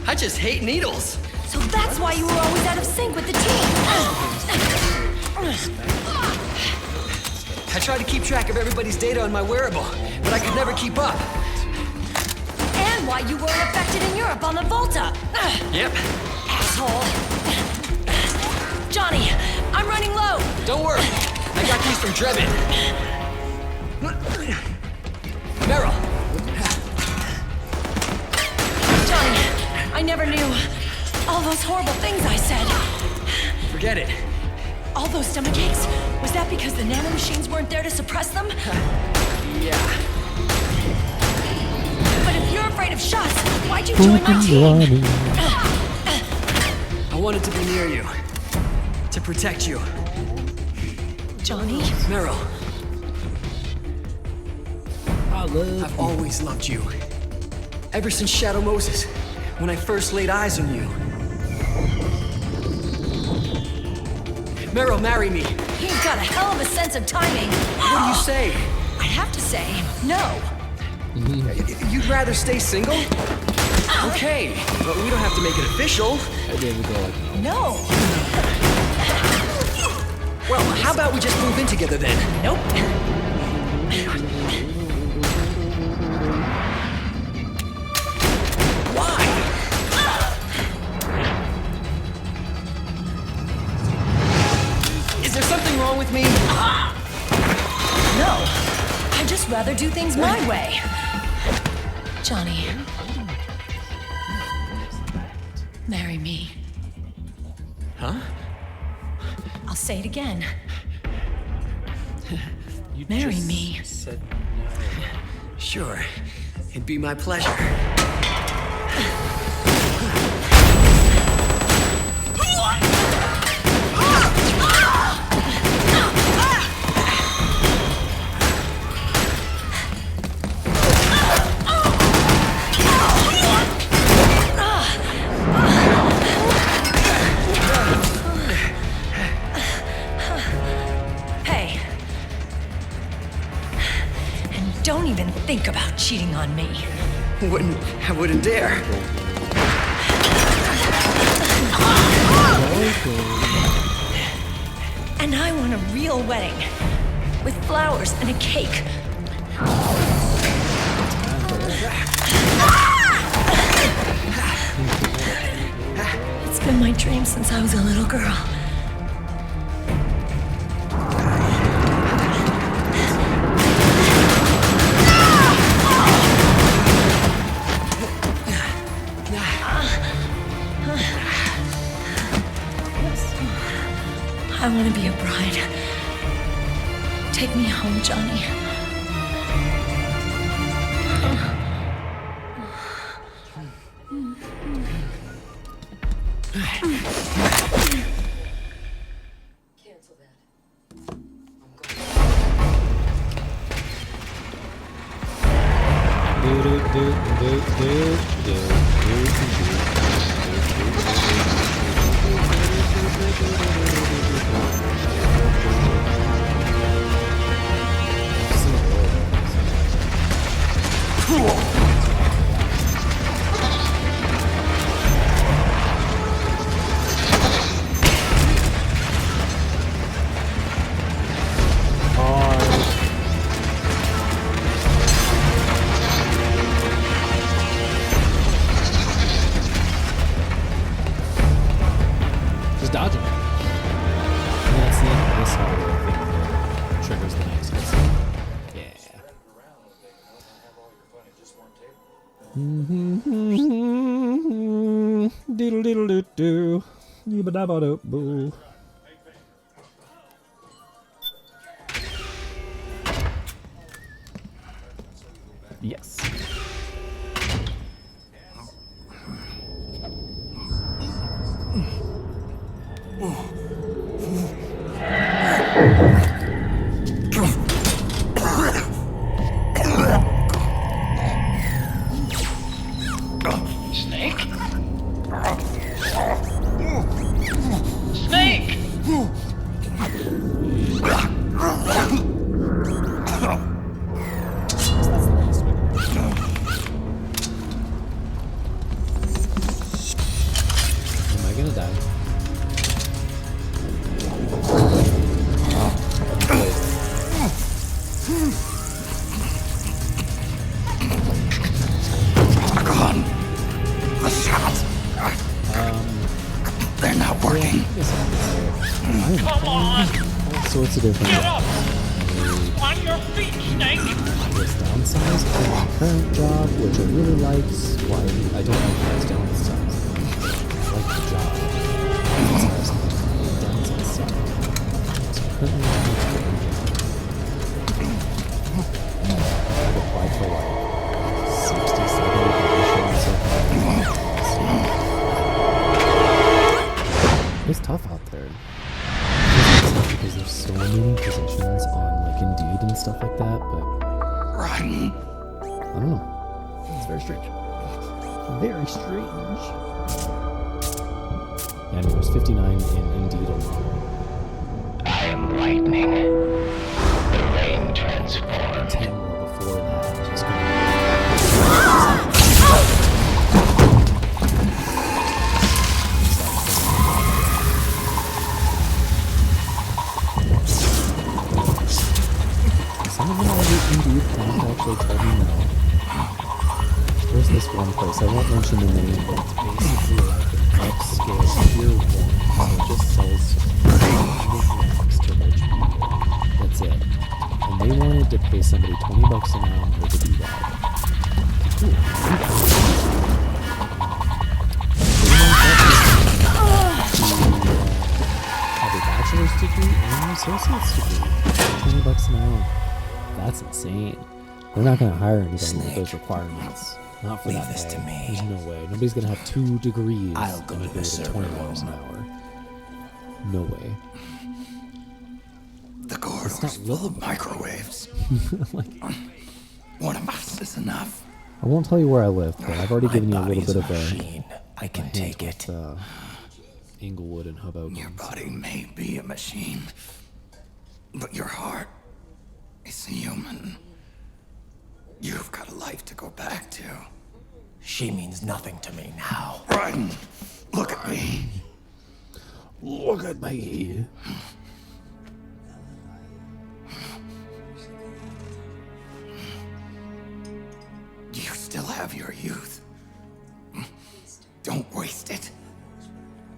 I just hate needles. So that's why you were always out of sync with the team. I tried to keep track of everybody's data on my wearable, but I could never keep up. And why you weren't affected in Europe on the Volta. Yep. Asshole. Johnny, I'm running low. Don't worry, I got these from Drebin. Meryl. Johnny, I never knew all those horrible things I said. Forget it. All those stomach aches, was that because the nanomachines weren't there to suppress them? Yeah. But if you're afraid of shots, why'd you join my team? I wanted to be near you. To protect you. Johnny? Meryl. I've always loved you. Ever since Shadow Moses, when I first laid eyes on you. Meryl, marry me. You've got a hell of a sense of timing. What do you say? I have to say, no. You'd rather stay single? Okay, but we don't have to make it official. No. Well, how about we just move in together then? Nope. Why? Is there something wrong with me? No. I'd just rather do things my way. Johnny. Marry me. Huh? I'll say it again. Marry me. Sure. It'd be my pleasure. Hey. And don't even think about cheating on me. I wouldn't dare. And I want a real wedding. With flowers and a cake. It's been my dream since I was a little girl. I want to be a bride. Take me home, Johnny. Cancel that. Just dodging it. And that's the end of this hallway. I think that triggers the next one. Yeah. Doodle doodle doo doo. Yibba dabba doo boo. Yes. Snake? Snake! Am I gonna die? They're not working. Come on! All sorts of different Get up! On your feet, Snake! This downsize to my current job, which I really like. Why I don't like this downsize. I like the job. Downsize suck. So currently I'm I've applied for like 60, 70 positions so far. It's tough out there. It's tough because there's so many positions on like Indeed and stuff like that, but I don't know. It's very strange. Very strange. Yeah, and it was 59 in Indeed alone. I am lightning. The rain transforms. 10 more before that. Just going Some of them are Indeed client actually told me no. There's this one place, I won't mention the name, but it's basically like an upscale tier 1, so it just sells knickknacks to rich people. That's it. And they wanted to pay somebody $20 an hour to do that. Cool. Have a bachelor's degree and an associate's degree. $20 an hour. That's insane. They're not going to hire anybody with those requirements. Not for Leave that this pay. to me. There's no way. Nobody's gonna have 2 degrees I'll go and to agree the to server $20 an room. hour. No way. The corridor's full of microwaves. Like, One of us is enough. I won't tell you where I live, but I've already given you a little body's bit of a a machine. I can take it. Inglewood and Hoboken. Your body may be a machine, but your heart is human. You've got a life to go back to. She means nothing to me now. Raiden, look at me. Look at me. You still have your youth. Don't waste it.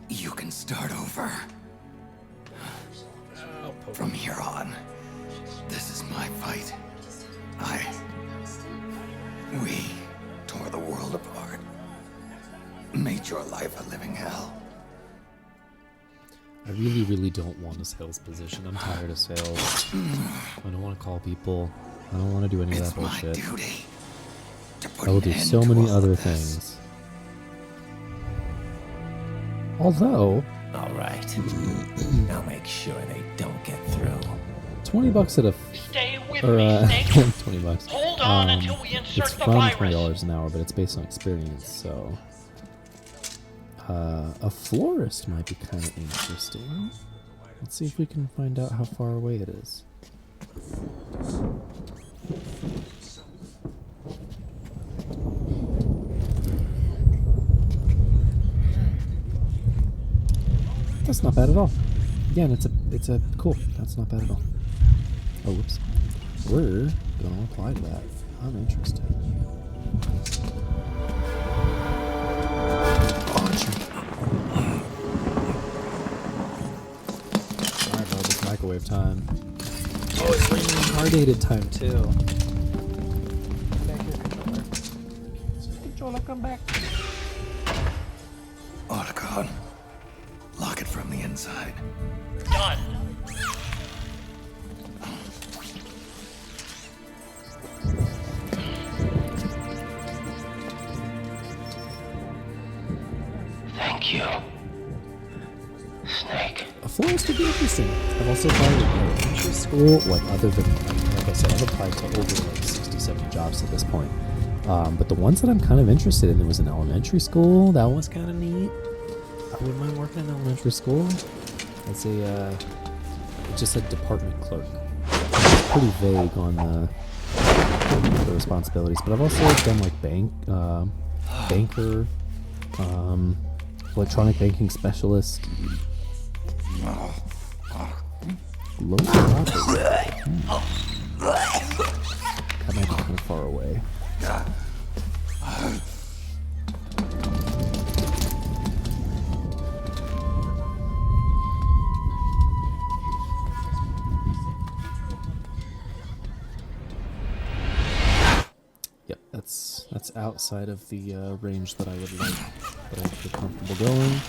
You can start over. From here on, this is my fight. We tore the world apart. Made your life a living hell. I really, really don't want a sales position. I'm tired of sales. I don't want to call people. I don't want to do any of that bullshit. I will do so many other things. Although, all right, now make sure they don't get through. $20 at a Stay with or me, Snake. $20. Hold on until we insert it's the from virus. $20 an hour, but it's based on experience. So, a florist might be kind of interesting. Let's see if we can find out how far away it is. That's not bad at all. Yeah, and it's a cool. That's not bad at all. Oh, whoops. We're gonna apply to that. I'm interested. Alright, bro, it's microwave time. Oh, it's retarded time too. Back here, controller. Controller, come back. Otacon, lock it from the inside. Done. Thank you, Snake. A florist would be interesting. I've also applied to elementary school. Like other than, like I said, I've applied to over like 60, 70 jobs at this point. But the ones that I'm kind of interested in, there was an elementary school. That was kind of neat. I wouldn't mind working in elementary school. I'd say, it just said department clerk. It's pretty vague on the responsibilities. But I've also done like banker, electronic banking specialist. Local operator. That might be kind of far away. Yep, that's outside of the range that I would like, that I feel comfortable going.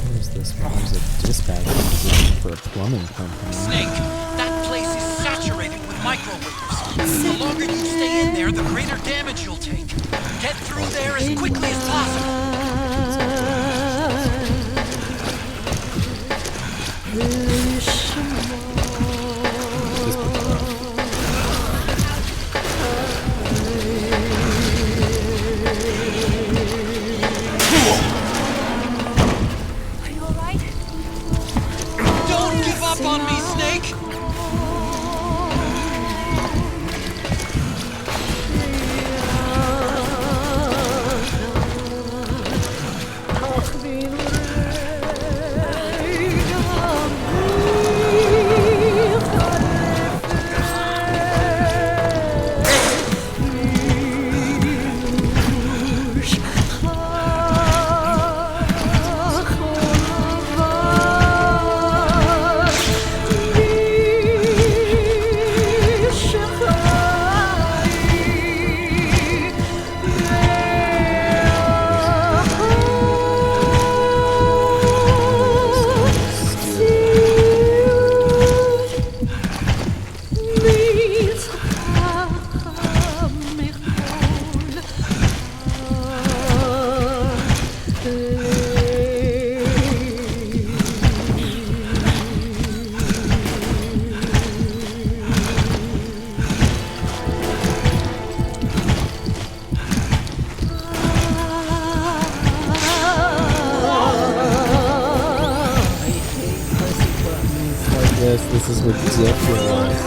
Where's this one? There's a dispatch position for a plumbing company. Snake, that place is saturated with microwaves. The longer you stay in there, the greater damage you'll take. Get through there as quickly as possible. Are you alright? Don't give up on me, Snake! This is ridiculous.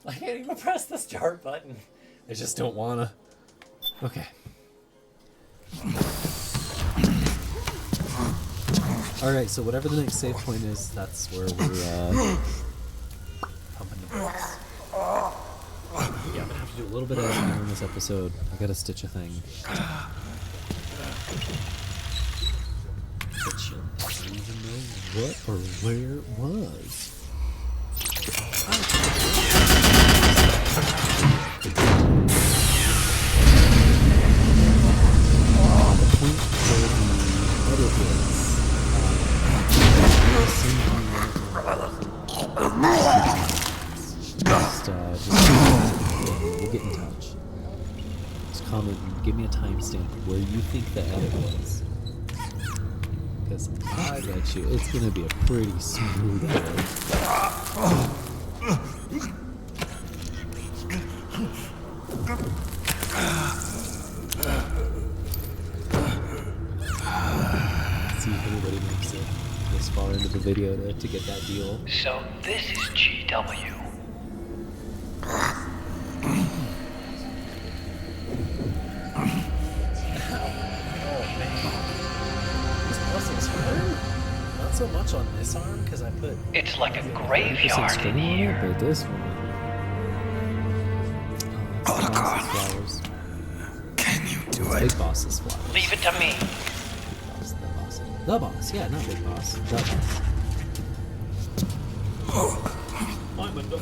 I can't even press the start button. I just don't wanna. Okay. Alright, so whatever the next save point is, that's where we're pumping the brakes. Yeah, I'm gonna have to do a little bit of editing in this episode. I gotta stitch a thing. But you'll never even know what or where it was. The point where the edit is, we'll get in touch. Just comment and give me a timestamp where you think the edit was. Because I bet you it's gonna be a pretty smooth edit. See if anybody makes it this far into the video to get that deal. So this is GW. Not so much on this arm because I put. It's like a graveyard in here. But this one. Oh, flowers. Can you do it? Big boss's flowers. Leave it to me. The boss, yeah, not big boss. The boss. I'm a dog.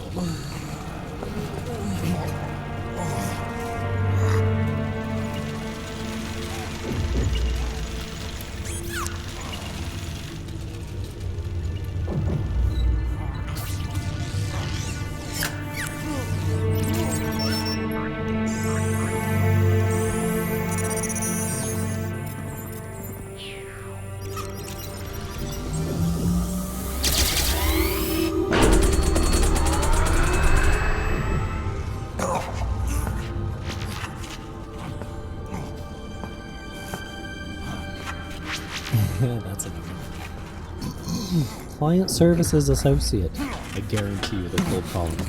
That's enough. Client Services Associate. I guarantee you they're cold calling.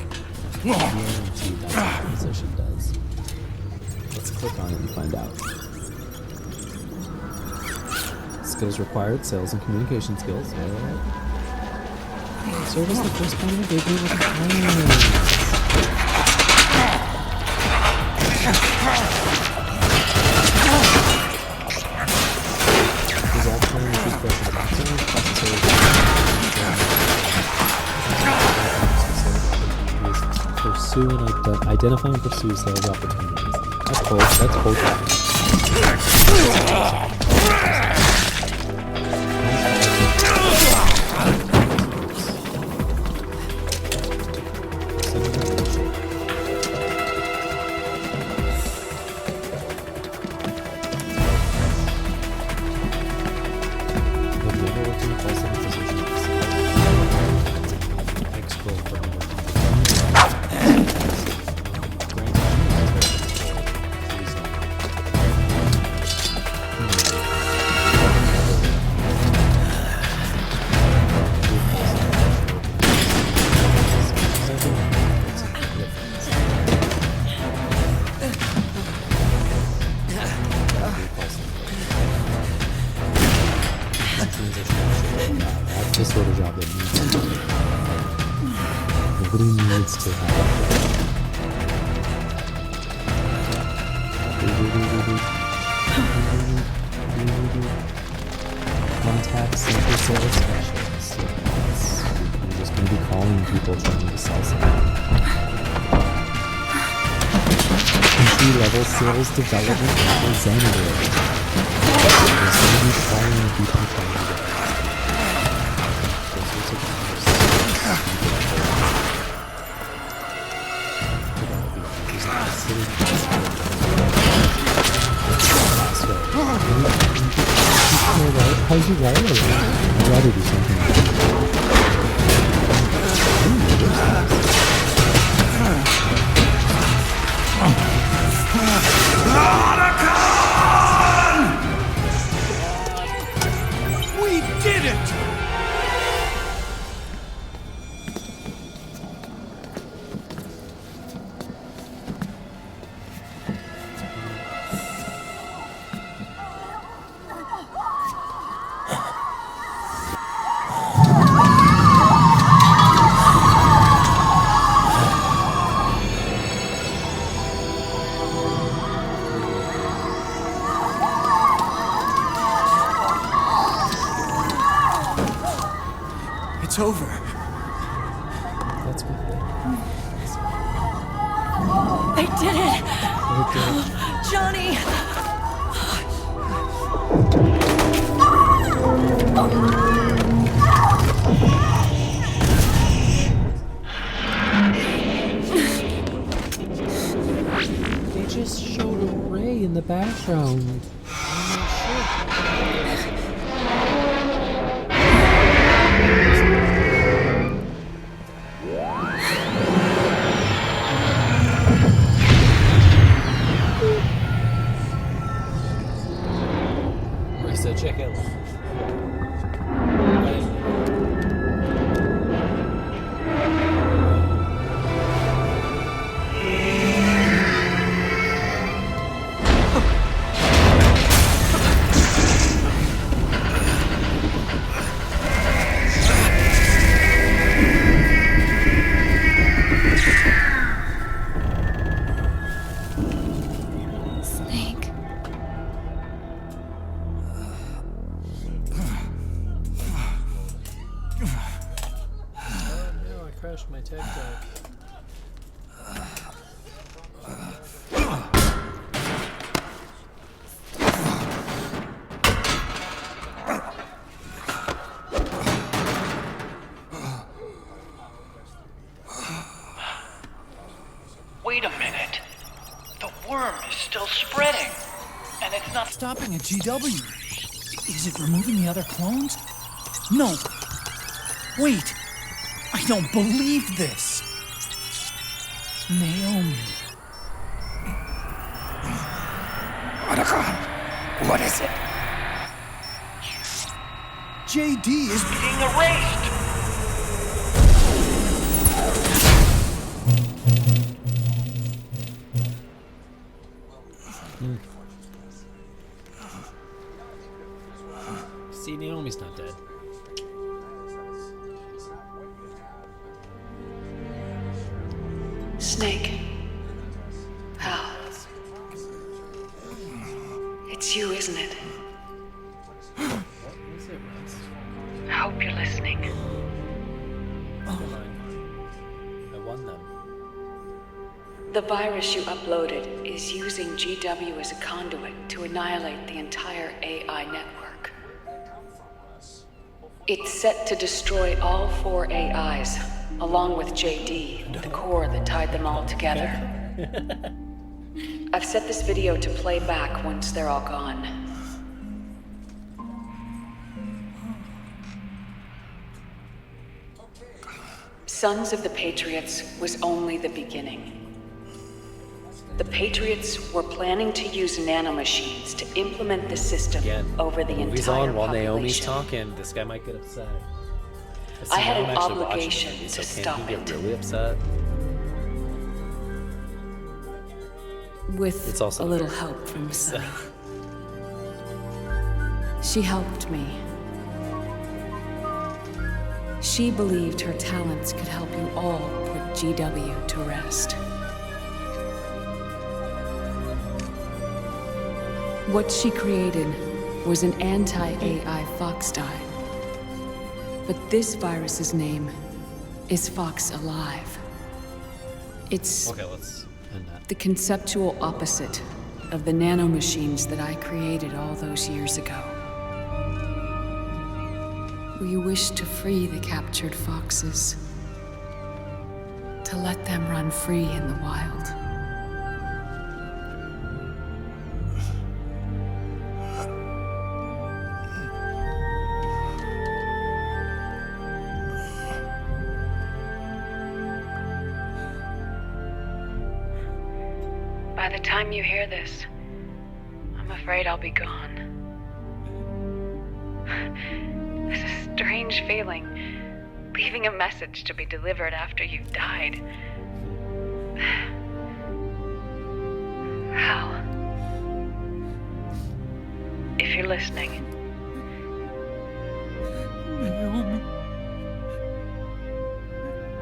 I guarantee that's what the position does. Let's click on it and find out. Skills required, sales and communication skills. Alright. Service the first point of engagement with the client. Pursue and identify and pursue sales opportunities. That's cool. That's cool. to have. Contact Central Sales Specialist. Yes. I'm just going to be calling people trying to sell something. Entry-level sales development representative. I'm just going to be calling people trying to get how's your wire? I'd rather do something. We did it! It's over. That's good. I did it! Johnny! They just showed a ray in the background. Reset chicken. Snake. Oh no, I crashed my tech deck. Wait a minute. The worm is still spreading. And it's not Stopping at GW. Is it removing the other clones? No. Wait. I don't believe this. Naomi. What is it? JD is being erased. See, Naomi's not dead. Snake. Hal. It's you, isn't it? I hope you're listening. I won them. The virus you uploaded is using GW as a conduit to annihilate the entire AI network. It's set to destroy all 4 AIs, along with JD, the core that tied them all together. I've set this video to play back once they're all gone. Sons of the Patriots was only the beginning. The Patriots were planning to use nanomachines to implement the system over the Movie's entire on while population. Naomi's talking. This guy might get upset. I had I'm an actually watching obligation movies, to so stop can he it. get really upset? With It's also a little very help from so. Sunny. She helped me. She believed her talents could help you all put GW to rest. What she created was an anti-AI fox dye. But this virus's name is Fox Alive. It's Okay, let's end that. the conceptual opposite of the nanomachines that I created all those years ago. We wish to free the captured foxes, to let them run free in the wild. By the time you hear this, I'm afraid I'll be gone. It's a strange feeling, leaving a message to be delivered after you've died. Hal, if you're listening,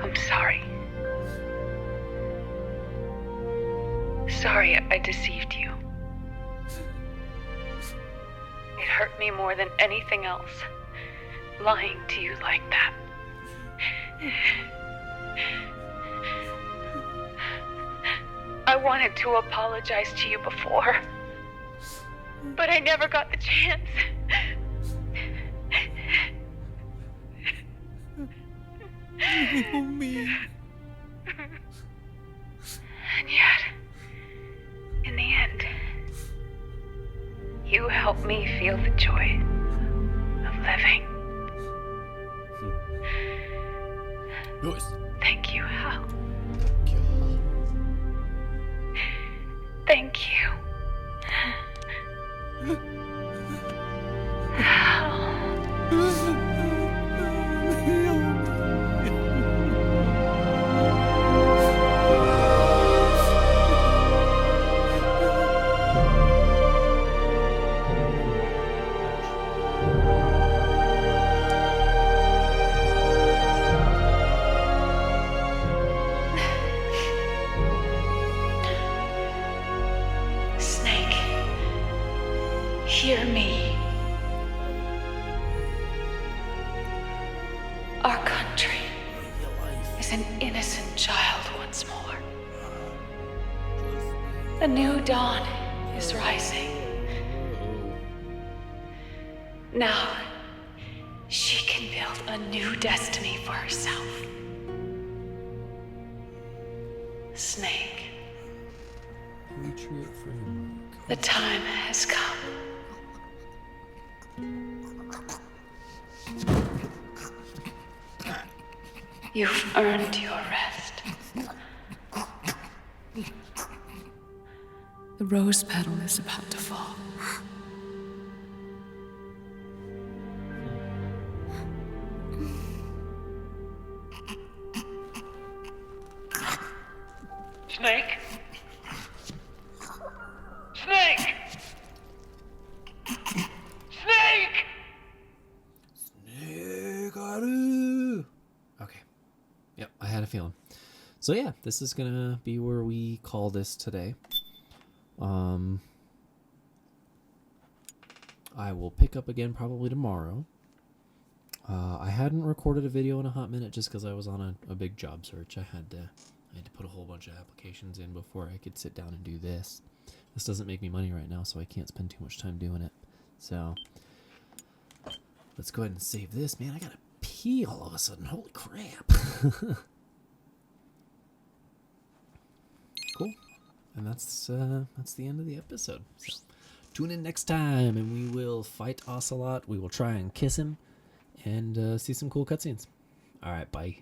I'm sorry. Sorry I deceived you. It hurt me more than anything else, lying to you like that. I wanted to apologize to you before, but I never got the chance. Me. And yet, in the end, you helped me feel the joy of living. Nice. Thank you, Hal. Thank you. Snake, hear me. Our country is an innocent child once more. A new dawn is rising. Now, she can build a new destiny for herself. Snake, Patriot framework. the time has come. You've earned your rest. The rose petal is about to fall. Snake? Snake! Snake! Okay. Yep, I had a feeling. So yeah, this is gonna be where we call this today. I will pick up again probably tomorrow. I hadn't recorded a video in a hot minute just because I was on a big job search. I had to put a whole bunch of applications in before I could sit down and do this. This doesn't make me money right now, so I can't spend too much time doing it. So let's go ahead and save this. Man, I gotta pee all of a sudden. Holy crap. Cool. And that's the end of the episode. So tune in next time and we will fight Ocelot. We will try and kiss him and see some cool cutscenes. All right, bye.